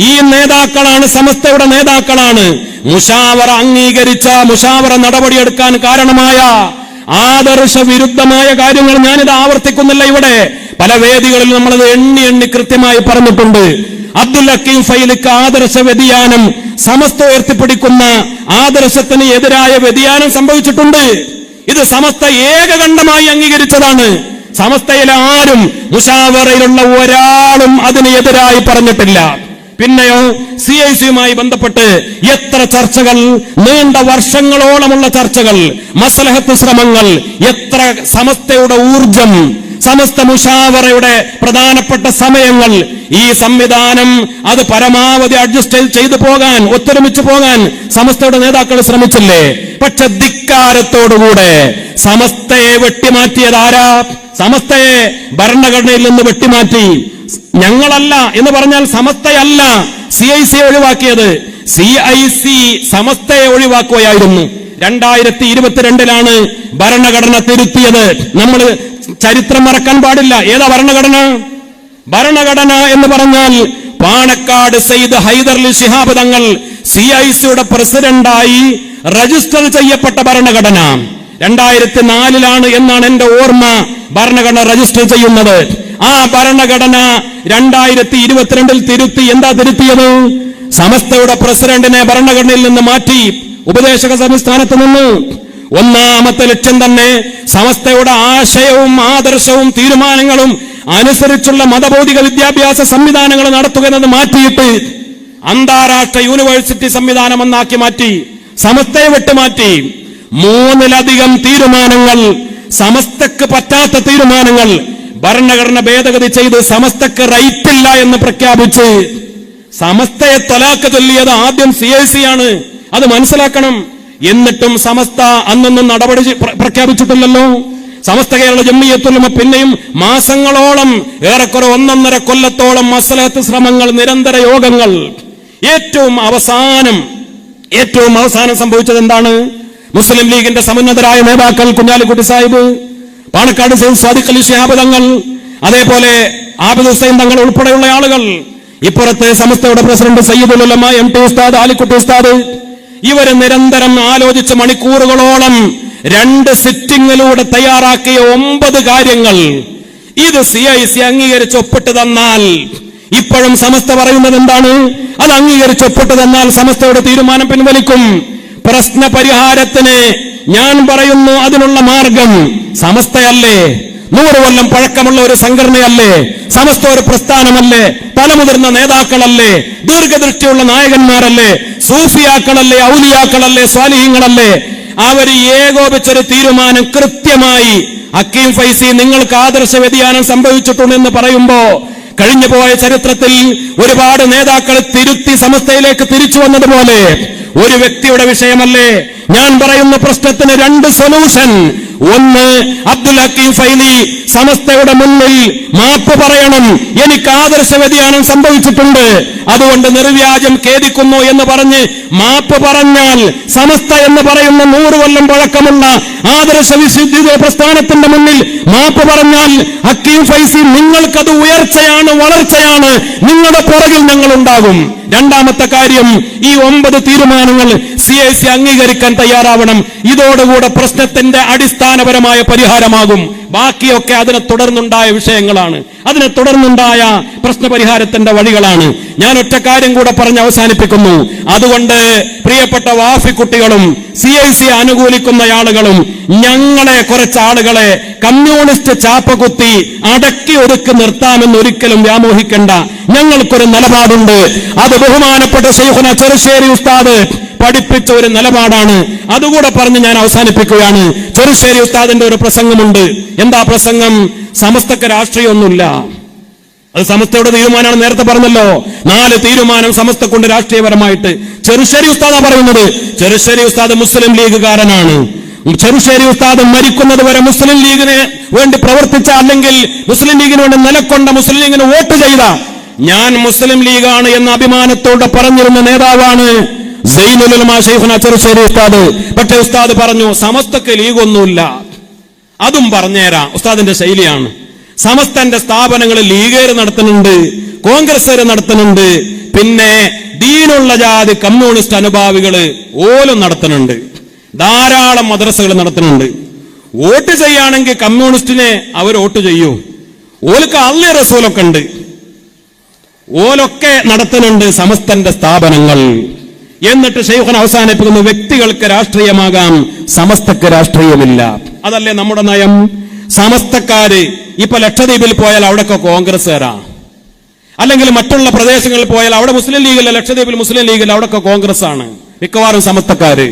ഈ നേതാക്കളാണ്, സമസ്തയുടെ നേതാക്കളാണ് മുഷാവറ അംഗീകരിച്ച, മുഷാവറ നടപടിയെടുക്കാൻ കാരണമായ ആദർശ വിരുദ്ധമായ കാര്യങ്ങൾ ഞാനിത് ആവർത്തിക്കുന്നില്ല. ഇവിടെ പല വേദികളിൽ നമ്മളത് എണ്ണി കൃത്യമായി പറഞ്ഞിട്ടുണ്ട്. അബ്ദുൽ ഹക്കീം ഫൈലിക്ക് ആദർശ വ്യതിയാനം, സമസ്ത ഉയർത്തിപ്പിടിക്കുന്ന ആദർശത്തിന് എതിരായ വ്യതിയാനം സംഭവിച്ചിട്ടുണ്ട്. ഇത് സമസ്ത ഏകകണ്ഠമായി അംഗീകരിച്ചതാണ്. സമസ്തയിലെ ആരും, മുഷാവറയിലുള്ള ഒരാളും അതിന് എതിരായി പറഞ്ഞിട്ടില്ല. പിന്നെയോ CIC-യുമായി ബന്ധപ്പെട്ട് എത്ര ചർച്ചകൾ, നീണ്ട വർഷങ്ങളോളമുള്ള ചർച്ചകൾ, മസ്ലഹത്ത് ശ്രമങ്ങൾ, എത്ര സമസ്തയുടെ ഊർജം, സമസ്ത മുഷാവറയുടെ പ്രധാനപ്പെട്ട സമയങ്ങൾ, ഈ സംവിധാനം അത് പരമാവധി അഡ്ജസ്റ്റ് ചെയ്തു പോകാൻ, ഒത്തൊരുമിച്ച് പോകാൻ സമസ്തയുടെ നേതാക്കൾ ശ്രമിച്ചില്ലേ? പക്ഷെ ധിക്കാരത്തോടുകൂടെ സമസ്തയെ വെട്ടിമാറ്റിയതാരാ? സമസ്തയെ ഭരണഘടനയിൽ നിന്ന് വെട്ടിമാറ്റി. ഞങ്ങളല്ല എന്ന് പറഞ്ഞാൽ സമസ്തയല്ല CIC ഒഴിവാക്കിയത്. CIC സമസ്തയെ ഒഴിവാക്കുകയായിരുന്നു. 2022 ഭരണഘടന തിരുത്തിയത്. നമ്മൾ ചരിത്രം മറക്കാൻ പാടില്ല. ഏതാ ഭരണഘടന? ഭരണഘടന എന്ന് പറഞ്ഞാൽ പാണക്കാട് സയ്യിദ് ഹൈദർലി ശിഹാബ് തങ്ങൾ CICയുടെ പ്രസിഡന്റായി രജിസ്റ്റർ ചെയ്യപ്പെട്ട ഭരണഘടന 2004 എന്നാണ് എന്റെ ഓർമ്മ. ഭരണഘടന രജിസ്റ്റർ ചെയ്യുന്നത്. ആ ഭരണഘടന 2022 തിരുത്തി. എന്താ തിരുത്തിയത്? സമസ്തയുടെ പ്രസിഡന്റിനെ ഭരണഘടനയിൽ നിന്ന് മാറ്റി ഉപദേശക സംസ്ഥാനത്ത് നിന്ന്. ഒന്നാമത്തെ ലക്ഷ്യം തന്നെ സമസ്തയുടെ ആശയവും ആദർശവും തീരുമാനങ്ങളും അനുസരിച്ചുള്ള മതബൗദ്ധിക വിദ്യാഭ്യാസ സംവിധാനങ്ങൾ നടത്തുക എന്നത് മാറ്റിയിട്ട് അന്താരാഷ്ട്ര യൂണിവേഴ്സിറ്റി സംവിധാനം എന്നാക്കി മാറ്റി. സമസ്തയെ വിട്ടുമാറ്റി. 3ലധികം തീരുമാനങ്ങൾ, സമസ്തക്ക് പറ്റാത്ത തീരുമാനങ്ങൾ ഭരണഘടന ഭേദഗതി ചെയ്ത് സമസ്തക്ക് റൈറ്റില്ല എന്ന് പ്രഖ്യാപിച്ച് സമസ്തയെ ത്വലാഖ് ചൊല്ലിയത് ആദ്യം CIC ആണ്. അത് മനസ്സിലാക്കണം. എന്നിട്ടും സമസ്ത അന്നൊന്നും നടപടി പ്രഖ്യാപിച്ചിട്ടില്ലല്ലോ. സമസ്ത കേരള ജംഇയ്യത്തുൽ ഉലമ പിന്നെയും മാസങ്ങളോളം, ഏറെക്കുറെ 1.5 കൊല്ലത്തോളം മസ്ലഹത്ത് ശ്രമങ്ങൾ, നിരന്തര യോഗങ്ങൾ. ഏറ്റവും അവസാനം സംഭവിച്ചത് എന്താണ്? മുസ്ലിം ലീഗിന്റെ സമുന്നതരായ നേതാക്കൾ കുഞ്ഞാലിക്കുട്ടി സാഹിബ്, പാണക്കാട് സയ്യിദ് സ്വാദിഖ് അലി ശിഹാബ് തങ്ങൾ, അതേപോലെ ആബിദ് ഹുസൈൻ തങ്ങൾ ഉൾപ്പെടെയുള്ള ആളുകൾ, ഇപ്പുറത്ത് സമസ്തയുടെ പ്രസിഡന്റ് സയ്യിദുൽ ഉലമ MT ഉസ്താദ്, ആലിക്കുട്ടി ഉസ്താദ്, ഇവര് നിരന്തരം ആലോചിച്ച് മണിക്കൂറുകളോളം 2 സിറ്റിംഗിലൂടെ തയ്യാറാക്കിയ 9 കാര്യങ്ങൾ ഇത് CIC അംഗീകരിച്ച് ഒപ്പിട്ട് തന്നാൽ, ഇപ്പോഴും സമസ്ത പറയുന്നത് എന്താണ്? അത് അംഗീകരിച്ച് ഒപ്പിട്ട് തന്നാൽ സമസ്തയുടെ തീരുമാനം പിൻവലിക്കും. പ്രശ്ന പരിഹാരത്തിന് ഞാൻ പറയുന്നു, അതിനുള്ള മാർഗം സമസ്തയല്ലേ? 100 കൊല്ലം പഴക്കമുള്ള ഒരു സംഘടനയല്ലേ? സമസ്ത ഒരു പ്രസ്ഥാനമല്ലേ? പല മുതിർന്ന നേതാക്കളല്ലേ? ദീർഘദൃഷ്ടിയുള്ള നായകന്മാരല്ലേ? സൂഫിയാക്കളല്ലേ? ഔലിയാക്കളല്ലേ? സ്വാലിഹീങ്ങളല്ലേ? അവര് ഏകോപിച്ചൊരു തീരുമാനം കൃത്യമായി ഹക്കീം ഫൈസി നിങ്ങൾക്ക് ആദർശ വ്യതിയാനം സംഭവിച്ചിട്ടുണ്ടെന്ന് പറയുമ്പോ, കഴിഞ്ഞു പോയ ചരിത്രത്തിൽ ഒരുപാട് നേതാക്കൾ തിരുത്തി സമസ്തയിലേക്ക് തിരിച്ചു വന്നതുപോലെ ഒരു വ്യക്തിയുടെ വിഷയമല്ലേ? ഞാൻ പറയുന്ന പ്രശ്നത്തിന് 2 സൊല്യൂഷൻ. ഒന്ന്, അബ്ദുൽ ഹക്കീം ഫൈലി സമസ്തയുടെ മുന്നിൽ മാപ്പ് പറയണം. എനിക്ക് ആദർശ വ്യതിയാനം സംഭവിച്ചിട്ടുണ്ട്, അതുകൊണ്ട് നിർവ്യാജം ഖേദിക്കുന്നു എന്ന് പറഞ്ഞ് മാപ്പ് പറഞ്ഞാൽ സമസ്ത എന്ന് പറയുന്ന 100 കൊല്ലം പഴക്കമുള്ള ആദർശ വിശുദ്ധ പ്രസ്ഥാനത്തിന്റെ മുന്നിൽ മാപ്പ് പറഞ്ഞാൽ ഹക്കീം ഫൈസി നിങ്ങൾക്കത് ഉയർച്ചയാണ്, വളർച്ചയാണ്, നിങ്ങളുടെ പുറകിൽ ഞങ്ങൾ ഉണ്ടാകും. രണ്ടാമത്തെ കാര്യം, ഈ 9 തീരുമാനങ്ങൾ CIC അംഗീകരിക്കാൻ തയ്യാറാവണം. ഇതോടുകൂടെ പ്രശ്നത്തിന്റെ അടിസ്ഥാനപരമായ പരിഹാരമാകും. ബാക്കിയൊക്കെ അതിനെ തുടർന്നുണ്ടായ വിഷയങ്ങളാണ്, അതിനെ തുടർന്നുണ്ടായ പ്രശ്നപരിഹാരത്തിന്റെ വഴികളാണ്. ഞാൻ ഒറ്റ കാര്യം കൂടെ പറഞ്ഞ് അവസാനിപ്പിക്കുന്നു. അതുകൊണ്ട് പ്രിയപ്പെട്ട വാഫി കുട്ടികളും CIC അനുകൂലിക്കുന്ന ആളുകളും ഞങ്ങളെ കുറച്ച് ആളുകളെ കമ്മ്യൂണിസ്റ്റ് ചാപ്പകുത്തി അടക്കി ഒതുക്കി നിർത്താമെന്ന് ഒരിക്കലും വ്യാമോഹിക്കേണ്ട. ഞങ്ങൾക്കൊരു നിലപാടുണ്ട്. അത് ബഹുമാനപ്പെട്ട ശൈഖുന ചെറുശ്ശേരി ഉസ്താദ് പഠിപ്പിച്ച ഒരു നിലപാടാണ്. അതുകൂടെ പറഞ്ഞ് ഞാൻ അവസാനിപ്പിക്കുകയാണ്. ചെറുശ്ശേരി ഉസ്താദിന്റെ ഒരു പ്രസംഗമുണ്ട്. എന്താ പ്രസംഗം? സമസ്തക്ക് രാഷ്ട്രീയമൊന്നുമില്ല, അത് സമസ്തയുടെ തീരുമാനമാണ്. നേരത്തെ പറഞ്ഞല്ലോ, 4 തീരുമാനം സമസ്തക്കുണ്ട് രാഷ്ട്രീയപരമായിട്ട്. ചെറുശ്ശേരി ഉസ്താദാ പറയുന്നത്. ചെറുശ്ശേരി ഉസ്താദ് മുസ്ലിം ലീഗുകാരനാണ്. ചെറുശ്ശേരി ഉസ്താദ് മരിക്കുന്നത് വരെ മുസ്ലിം ലീഗിന് വേണ്ടി പ്രവർത്തിച്ച, അല്ലെങ്കിൽ മുസ്ലിം ലീഗിന് വേണ്ടി നിലക്കൊണ്ട, മുസ്ലിം ലീഗിന് വോട്ട് ചെയ്ത, ഞാൻ മുസ്ലിം ലീഗാണ് എന്ന അഭിമാനത്തോടെ പറഞ്ഞിരുന്ന നേതാവാണ് സൈനുൽ ഉലമ ശൈഖുന ചെറുശ്ശേരി ഉസ്താദ്. പക്ഷേ ഉസ്താദ് പറഞ്ഞു സമസ്തക്ക് ലീഗൊന്നുമില്ല. അതും പറഞ്ഞുതരാം, ഉസ്താദിന്റെ ശൈലിയാണ്. സമസ്തന്റെ സ്ഥാപനങ്ങളിൽ ലീഗേര് നടത്തുന്നുണ്ട്, കോൺഗ്രസ്സുകാര് നടത്തുന്നുണ്ട്, പിന്നെ ദീനുള്ള ജാതി കമ്മ്യൂണിസ്റ്റ് അനുഭാവികള് ഓലും നടത്തുന്നുണ്ട്, ധാരാളം മദ്രസകൾ നടത്തുന്നുണ്ട്. വോട്ട് ചെയ്യുകയാണെങ്കിൽ കമ്മ്യൂണിസ്റ്റിനെ അവർ വോട്ട് ചെയ്യൂ. ഓലക്ക് അള്ളി റസൂലൊക്കെ ഉണ്ട്, ഓലൊക്കെ നടത്തുന്നുണ്ട് സമസ്തന്റെ സ്ഥാപനങ്ങൾ. എന്നിട്ട് ശൈഖുന അവസാനിപ്പിക്കുന്നു, വ്യക്തികൾക്ക് രാഷ്ട്രീയമാകാം, സമസ്തക്ക് രാഷ്ട്രീയമില്ല. അതല്ലേ നമ്മുടെ നയം? സമസ്തക്കാര് ഇപ്പൊ ലക്ഷദ്വീപിൽ പോയാൽ അവിടെയൊക്കെ കോൺഗ്രസ്സുകാരാ, അല്ലെങ്കിൽ മറ്റുള്ള പ്രദേശങ്ങളിൽ പോയാൽ അവിടെ മുസ്ലിം ലീഗില്ല, ലക്ഷദ്വീപിൽ മുസ്ലിം ലീഗില്ല, അവിടെയൊക്കെ കോൺഗ്രസ് ആണ് മിക്കവാറും സമസ്തക്കാര്.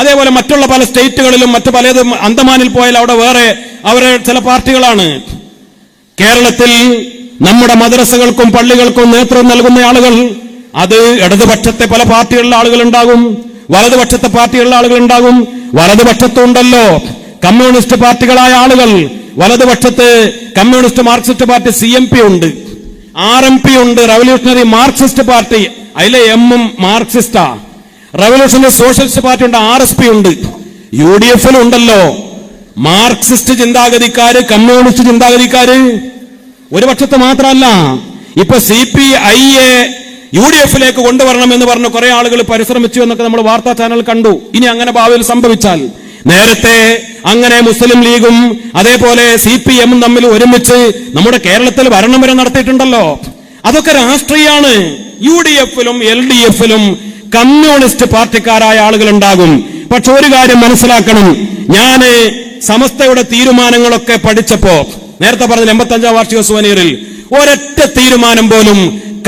അതേപോലെ മറ്റുള്ള പല സ്റ്റേറ്റുകളിലും മറ്റു പലതും, അന്തമാനിൽ പോയാൽ അവിടെ വേറെ അവരെ ചില പാർട്ടികളാണ്. കേരളത്തിൽ നമ്മുടെ മദ്രസകൾക്കും പള്ളികൾക്കും നേതൃത്വം നൽകുന്ന ആളുകൾ, അത് ഇടതുപക്ഷത്തെ പല പാർട്ടികളിലെ ആളുകൾ ഉണ്ടാകും, വലതുപക്ഷത്തെ പാർട്ടികളിലെ ആളുകൾ ഉണ്ടാകും, വലതുപക്ഷത്തുണ്ടല്ലോ കമ്മ്യൂണിസ്റ്റ് പാർട്ടികളായ ആളുകൾ. വലതുപക്ഷത്ത് കമ്മ്യൂണിസ്റ്റ് മാർക്സിസ്റ്റ് പാർട്ടി CMP ഉണ്ട്, RMP ഉണ്ട്, റവല്യൂഷണറി മാർക്സിസ്റ്റ് പാർട്ടി, അതിലെ എമ്മും മാർക്സിസ്റ്റാ. റവല്യൂഷണറി സോഷ്യലിസ്റ്റ് പാർട്ടി ഉണ്ട്, RSP ഉണ്ട്. UDF ഉണ്ടല്ലോ മാർക്സിസ്റ്റ് ചിന്താഗതിക്കാര്, കമ്മ്യൂണിസ്റ്റ് ചിന്താഗതിക്കാര്. ഒരു പക്ഷത്ത് മാത്രമല്ല, ഇപ്പൊ CPI UDF കൊണ്ടുവരണമെന്ന് പറഞ്ഞ് കുറെ ആളുകൾ പരിശ്രമിച്ചു എന്നൊക്കെ നമ്മൾ വാർത്താ ചാനൽ കണ്ടു. ഇനി അങ്ങനെ ഭാവിയിൽ സംഭവിച്ചാൽ, നേരത്തെ അങ്ങനെ മുസ്ലിം ലീഗും അതേപോലെ CPM തമ്മിൽ ഒരുമിച്ച് നമ്മുടെ കേരളത്തിൽ ഭരണം വരെ നടത്തിയിട്ടുണ്ടല്ലോ. അതൊക്കെ രാഷ്ട്രീയമാണ്. UDF LDF കമ്മ്യൂണിസ്റ്റ് പാർട്ടിക്കാരായ ആളുകൾ ഉണ്ടാകും. പക്ഷെ ഒരു കാര്യം മനസ്സിലാക്കണം, ഞാന് സമസ്തയുടെ തീരുമാനങ്ങളൊക്കെ പഠിച്ചപ്പോ, നേരത്തെ പറഞ്ഞ 85ാം വാർഷിക സുവനീറിൽ ഒരൊറ്റ തീരുമാനം പോലും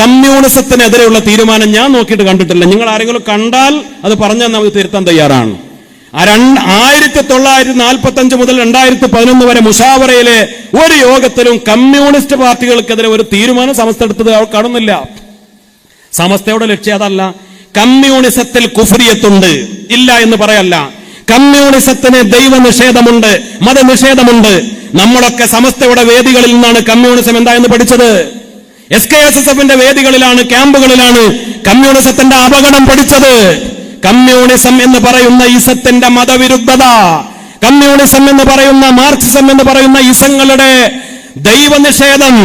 കമ്മ്യൂണിസത്തിനെതിരെയുള്ള തീരുമാനം ഞാൻ നോക്കിയിട്ട് കണ്ടിട്ടില്ല. നിങ്ങൾ ആരെങ്കിലും കണ്ടാൽ അത് പറഞ്ഞാൽ നമുക്ക് തിരുത്താൻ തയ്യാറാണ്. 1945 മുതൽ 2011 വരെ മുഷാവറയിലെ ഒരു യോഗത്തിലും കമ്മ്യൂണിസ്റ്റ് പാർട്ടികൾക്കെതിരെ ഒരു തീരുമാനം സമസ്ത എടുത്തത് കാണുന്നില്ല. സമസ്തയുടെ ലക്ഷ്യം അതല്ല. കമ്മ്യൂണിസത്തിൽ കുഫ്രിയത്തുണ്ട്, ഇല്ല എന്ന് പറയല്ല. കമ്മ്യൂണിസത്തിന് ദൈവനിഷേധമുണ്ട്, മതനിഷേധമുണ്ട്. നമ്മളൊക്കെ സമസ്തയുടെ വേദികളിൽ നിന്നാണ് കമ്മ്യൂണിസം എന്തായെന്ന് പഠിച്ചത്. SKSSFന്റെ വേദികളിലാണ്, ക്യാമ്പുകളിലാണ് കമ്മ്യൂണിസത്തിന്റെ അപകടം പഠിച്ചത്. കമ്മ്യൂണിസം എന്ന് പറയുന്ന ഇസത്തിന്റെ മതവിരുദ്ധത, കമ്മ്യൂണിസം എന്ന് പറയുന്ന മാർക്സിസം എന്ന് പറയുന്ന ഇസങ്ങളുടെ ദൈവനിഷേധം,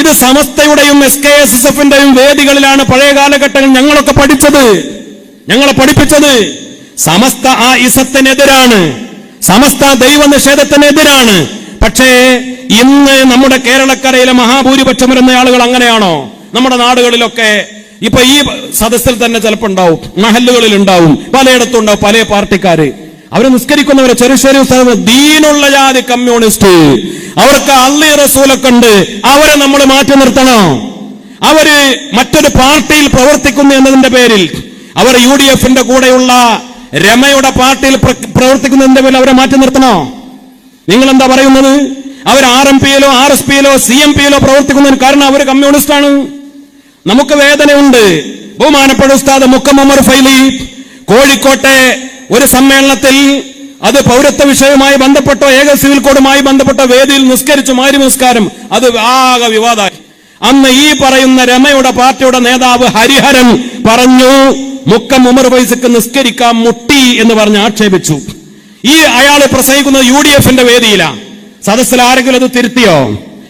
ഇത് സമസ്തയുടെയും SKSSFന്റെയും വേദികളിലാണ് പഴയ കാലഘട്ടങ്ങളിൽ ഞങ്ങളൊക്കെ പഠിച്ചത്, ഞങ്ങളെ പഠിപ്പിച്ചത്. സമസ്ത ആ ഇസത്തിനെതിരാണ്, സമസ്ത ദൈവനിഷേധത്തിനെതിരാണ്. പക്ഷേ ഇന്ന് നമ്മുടെ കേരളക്കരയിലെ മഹാഭൂരിപക്ഷം വരുന്ന ആളുകൾ അങ്ങനെയാണോ? നമ്മുടെ നാടുകളിലൊക്കെ ഇപ്പൊ ഈ സദസ്സിൽ തന്നെ ചിലപ്പോൾ ഉണ്ടാവും, മഹല്ലുകളിൽ ഉണ്ടാവും, പലയിടത്തും ഉണ്ടാവും പല പാർട്ടിക്കാര്. അവര് നിസ്കരിക്കുന്നവരെ ചെറിയ ദീനുള്ള ജാതി കമ്മ്യൂണിസ്റ്റ്, അവർക്ക് അള്ളി റസൂലൊക്കെ ഉണ്ട്, അവരെ നമ്മൾ മാറ്റി നിർത്തണോ? അവര് മറ്റൊരു പാർട്ടിയിൽ പ്രവർത്തിക്കുന്നു എന്നതിന്റെ പേരിൽ, അവർ UDFന്റെ കൂടെയുള്ള രമയുടെ പാർട്ടിയിൽ പ്രവർത്തിക്കുന്നതിന്റെ പേരിൽ അവരെ മാറ്റി നിർത്തണോ? നിങ്ങൾ എന്താ പറയുന്നത്? അവർ RMPയിലോ RSPയിലോ CMPയിലോ പ്രവർത്തിക്കുന്നതിന് കാരണം അവർ കമ്മ്യൂണിസ്റ്റാണ്. നമുക്ക് വേദനയുണ്ട്. ബഹുമാനപ്പെട്ട ഉസ്താദ് മുക്കം ഉമർ ഫൈലി കോഴിക്കോട്ടെ ഒരു സമ്മേളനത്തിൽ, അത് പൗരത്വ വിഷയവുമായി ബന്ധപ്പെട്ടോ ഏക സിവിൽ കോഡുമായി ബന്ധപ്പെട്ട വേദിയിൽ നിസ്കരിച്ചു, മാരി നിസ്കാരം, അത് ആകെ വിവാദമായി. അന്ന് ഈ പറയുന്ന രമയുടെ പാർട്ടിയുടെ നേതാവ് ഹരിഹരൻ പറഞ്ഞു, മുക്കം ഉമർ ഫൈസിക്ക് നിസ്കരിക്കാൻ മുട്ടി എന്ന് പറഞ്ഞ് ആക്ഷേപിച്ചു. ഈ അയാള് പ്രസംഗിക്കുന്നത് UDFന്റെ വേദിയിലാണ്. സദസ്സിൽ ആരെങ്കിലും അത് തിരുത്തിയോ?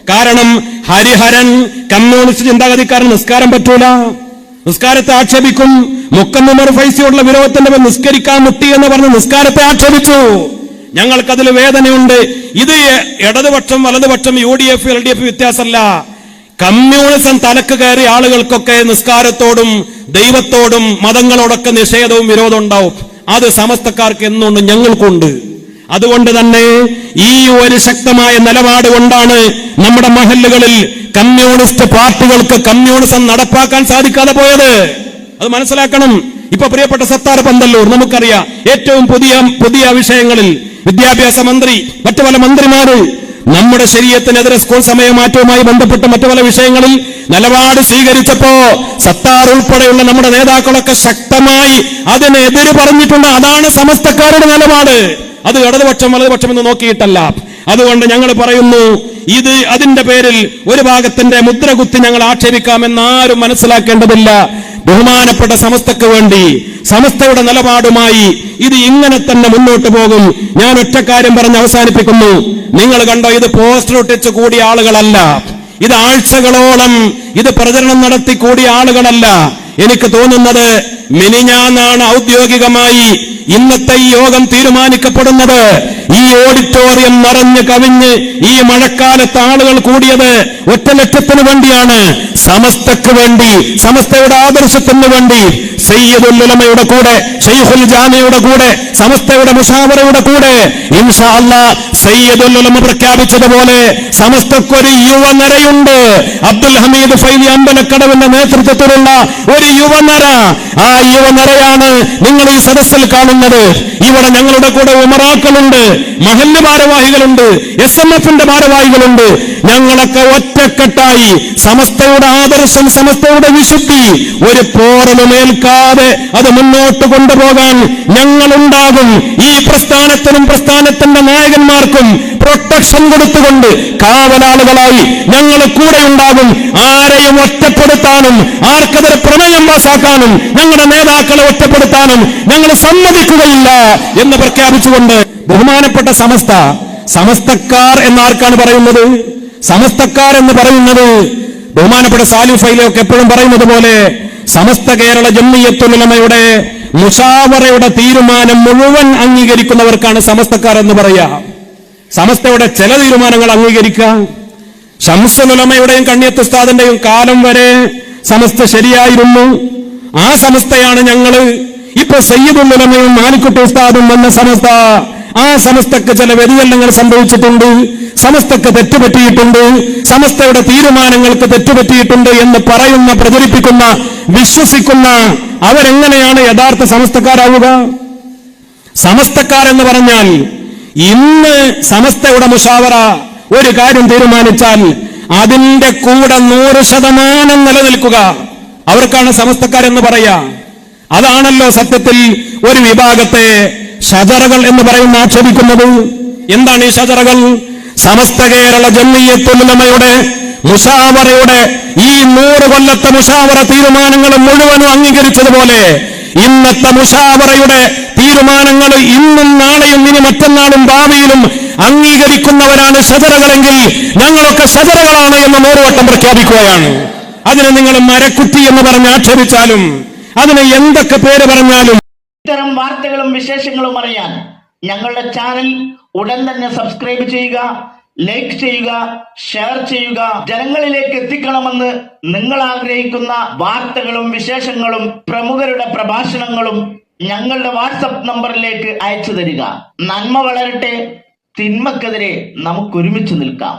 കാരണം ഹരിഹരൻ കമ്മ്യൂണിസ്റ്റ് ചിന്താഗതിക്കാരൻ, നിസ്കാരം പറ്റൂല, നിസ്കാരത്തെ ആക്ഷേപിക്കും. മുക്കം ഉമർ ഫൈസിയോടുള്ള വിരോധത്തിന്റെ നിസ്കരിക്കാൻ മുട്ടി എന്ന് പറഞ്ഞ് നിസ്കാരത്തെ ആക്ഷേപിച്ചു. ഞങ്ങൾക്കതിൽ വേദനയുണ്ട്. ഇത് ഇടതുപക്ഷം വലതുപക്ഷം UDF LDF വ്യത്യാസമല്ല. കമ്മ്യൂണിസം തലക്ക് കയറിയ ആളുകൾക്കൊക്കെ നിസ്കാരത്തോടും ദൈവത്തോടും മതങ്ങളോടൊക്കെ നിഷേധവും വിരോധവും ഉണ്ടാവും. അത് സമസ്തക്കാർക്ക് എന്നുണ്ട്, ഞങ്ങൾക്കുണ്ട്. അതുകൊണ്ട് തന്നെ ഈ ഒരു ശക്തമായ നിലപാട് കൊണ്ടാണ് നമ്മുടെ മഹല്ലുകളിൽ കമ്മ്യൂണിസ്റ്റ് പാർട്ടികൾക്ക് കമ്മ്യൂണിസം നടപ്പാക്കാൻ സാധിക്കാതെ പോയത്. അത് മനസ്സിലാക്കണം. ഇപ്പൊ പ്രിയപ്പെട്ട സത്താർ പന്തല്ലൂർ, നമുക്കറിയാം, ഏറ്റവും പുതിയ വിഷയങ്ങളിൽ വിദ്യാഭ്യാസ മന്ത്രി, മറ്റു പല മന്ത്രിമാര് നമ്മുടെ ശരീഅത്തിനെതിരെ സ്കൂൾ സമയമാറ്റവുമായി ബന്ധപ്പെട്ട് മറ്റു പല വിഷയങ്ങളിൽ നിലപാട് സ്വീകരിച്ചപ്പോ സത്താർ ഉൾപ്പെടെയുള്ള നമ്മുടെ നേതാക്കളൊക്കെ ശക്തമായി അതിനെതിര് പറഞ്ഞിട്ടുണ്ട്. അതാണ് സമസ്തക്കാരുടെ നിലപാട്. അത് ഇടതുപക്ഷം വലതുപക്ഷം എന്ന് നോക്കിയിട്ടല്ല. അതുകൊണ്ട് ഞങ്ങൾ പറയുന്നു, ഇത് അതിന്റെ പേരിൽ ഒരു ഭാഗത്തിന്റെ മുദ്ര കുത്തി ഞങ്ങൾ ആക്ഷേപിക്കാമെന്നാരും മനസ്സിലാക്കേണ്ടതില്ല. ബഹുമാനപ്പെട്ട സമസ്തക്ക് വേണ്ടി, സമസ്തയുടെ നിലപാടുമായി ഇത് ഇങ്ങനെ തന്നെ മുന്നോട്ട് പോകും. ഞാൻ ഒറ്റ കാര്യം പറഞ്ഞ് അവസാനിപ്പിക്കുന്നു. നിങ്ങൾ കണ്ടോ, ഇത് പോസ്റ്റർ ഒട്ടിച്ച് കൂടിയ ആളുകളല്ല, ഇത് ആഴ്ചകളോളം ഇത് പ്രചരണം നടത്തി കൂടിയ ആളുകളല്ല. എനിക്ക് തോന്നുന്നത് മിനിഞ്ഞാന്നാണ് ഔദ്യോഗികമായി ഇന്നത്തെ ഈ യോഗം തീരുമാനിക്കപ്പെടുന്നത്. ഈ ഓഡിറ്റോറിയം നിറഞ്ഞു കവിഞ്ഞ് ഈ മഴക്കാലത്ത് ആളുകൾ കൂടിയത് ഒറ്റ ലക്ഷ്യത്തിന് വേണ്ടിയാണ്, സമസ്തക്ക് വേണ്ടി, സമസ്തയുടെ ആദർശത്തിന് വേണ്ടി. സയ്യിദുൽ ഉലമയുടെ കൂടെ, ശൈഖുൽ ജാമിയുടെ കൂടെ, സമസ്തയുടെ മുശാവറയുടെ കൂടെ ഇൻഷാ അല്ലാഹ് സയ്യിദുൽ ഉലമ പ്രഖ്യാപിച്ചതുപോലെ സമസ്തക്കൊരു യുവനിരയുണ്ട്. അബ്ദുൽ ഹമീദ് ഫൈലി അമ്പലക്കടവിന്റെ നേതൃത്വത്തിലുള്ള ഒരു യുവനിര. ആ യുവനിരയാണ് നിങ്ങൾ ഈ സദസ്സിൽ കാണുന്നത്. ഇവിടെ ഞങ്ങളുടെ കൂടെ ഉമറാക്കളുണ്ട്, മഹല്ല് ഭാരവാഹികളുണ്ട്, SMFന്റെ ഭാരവാഹികളുണ്ട്. ഞങ്ങളൊക്കെ ഒറ്റക്കെട്ടായി സമസ്തയുടെ ആദർശം, സമസ്തയുടെ വിശുദ്ധി ഒരു പോറലുമേൽക്കാൻ വൈകാതെ അത് മുന്നോട്ട് കൊണ്ടുപോകാൻ ഞങ്ങളുണ്ടാകും. ഈ പ്രസ്ഥാനത്തിനും പ്രസ്ഥാനത്തിന്റെ നായകന്മാർക്കും പ്രൊട്ടക്ഷൻ കൊടുത്തുകൊണ്ട് കാവലാളുകളായി ഞങ്ങൾ കൂടെ ഉണ്ടാകും. ആരെയും ഒറ്റപ്പെടുത്താനും ആർക്കെതിരെ പ്രമേയം പാസാക്കാനും ഞങ്ങളുടെ നേതാക്കളെ ഒറ്റപ്പെടുത്താനും ഞങ്ങൾ സമ്മതിക്കുകയില്ല എന്ന് പ്രഖ്യാപിച്ചുകൊണ്ട് ബഹുമാനപ്പെട്ട സമസ്തക്കാർ എന്നാർക്കാണ് പറയുന്നത്? സമസ്തക്കാർ എന്ന് പറയുന്നത് ബഹുമാനപ്പെട്ട സാലിഹ് ഫൈലൊക്കെ എപ്പോഴും പറയുന്നത് പോലെ സമസ്ത കേരള ജംഇയ്യത്തുൽ ഉലമയുടെ മുശാവറയുടെ തീരുമാനം മുഴുവൻ അംഗീകരിക്കുന്നവർക്കാണ് സമസ്തക്കാർ എന്ന് പറയാ. സമസ്തയുടെ ചില തീരുമാനങ്ങൾ അംഗീകരിക്കാം. ശംസുൽ ഉലമയുടെയും കണ്ണിയത്ത് ഉസ്താദിന്റെയും കാലം വരെ സമസ്ത ശരിയായിരുന്നു. ആ സമസ്തയാണ് ഞങ്ങള്. ഇപ്പൊ സയ്യിദുൽ ഉലമയും മാലിക്കുട്ടി ഉസ്താദും വന്ന സമസ്ത. ആ സമസ്തക്ക് ചില വ്യതിചലനങ്ങൾ സംഭവിച്ചിട്ടുണ്ട്, സമസ്തക്ക് തെറ്റുപറ്റിയിട്ടുണ്ട്, സമസ്തയുടെ തീരുമാനങ്ങൾക്ക് തെറ്റുപറ്റിയിട്ടുണ്ട് എന്ന് പറയുന്ന, പ്രചരിപ്പിക്കുന്ന, വിശ്വസിക്കുന്ന അവരെങ്ങനെയാണ് യഥാർത്ഥ സമസ്തക്കാരാവുക? സമസ്തക്കാരെന്ന് പറഞ്ഞാൽ ഇന്ന് സമസ്തയുടെ മുശാവറ ഒരു കാര്യം തീരുമാനിച്ചാൽ അതിന്റെ കൂടെ 100% നിലനിൽക്കുക, അവർക്കാണ് സമസ്തക്കാരെന്ന് പറയാ. അതാണല്ലോ സത്യത്തിൽ ഒരു വിഭാഗത്തെ ഷജറകൾ എന്ന് പറയുന്ന ആക്ഷേപിക്കുന്നത്. എന്താണ് ഈ ഷജറകൾ? സമസ്ത കേരള ജംഇയ്യത്തുൽ ഉലമയുടെ മുശാവറയുടെ ഈ 100 കൊല്ലത്തെ മുശാവറ തീരുമാനങ്ങൾ മുഴുവനും അംഗീകരിച്ചതുപോലെ ഇന്നത്തെ മുശാവറയുടെ തീരുമാനങ്ങൾ ഇന്നും നാളെയും ഇനി മറ്റന്നാളും ഭാവിയിലും അംഗീകരിക്കുന്നവരാണ് ഷജറകളെങ്കിൽ ഞങ്ങളൊക്കെ ഷജറകളാണ് എന്ന് 100 വട്ടം പ്രഖ്യാപിക്കുകയാണ്. അതിനെ നിങ്ങൾ മരക്കുറ്റി എന്ന് പറഞ്ഞ് ആക്ഷേപിച്ചാലും അതിന് എന്തൊക്കെ പേര് പറഞ്ഞാലും ഇത്തരം വാർത്തകളും വിശേഷങ്ങളും അറിയാൻ ഞങ്ങളുടെ ചാനൽ ഉടൻ തന്നെ സബ്സ്ക്രൈബ് ചെയ്യുക, ലൈക്ക് ചെയ്യുക, ഷെയർ ചെയ്യുക. ജനങ്ങളിലേക്ക് എത്തിക്കണമെന്ന് നിങ്ങൾ ആഗ്രഹിക്കുന്ന വാർത്തകളും വിശേഷങ്ങളും പ്രമുഖരുടെ പ്രഭാഷണങ്ങളും ഞങ്ങളുടെ വാട്സപ്പ് നമ്പറിലേക്ക് അയച്ചു തരിക. നന്മ വളരട്ടെ, തിന്മക്കെതിരെ നമുക്ക് ഒരുമിച്ച് നിൽക്കാം.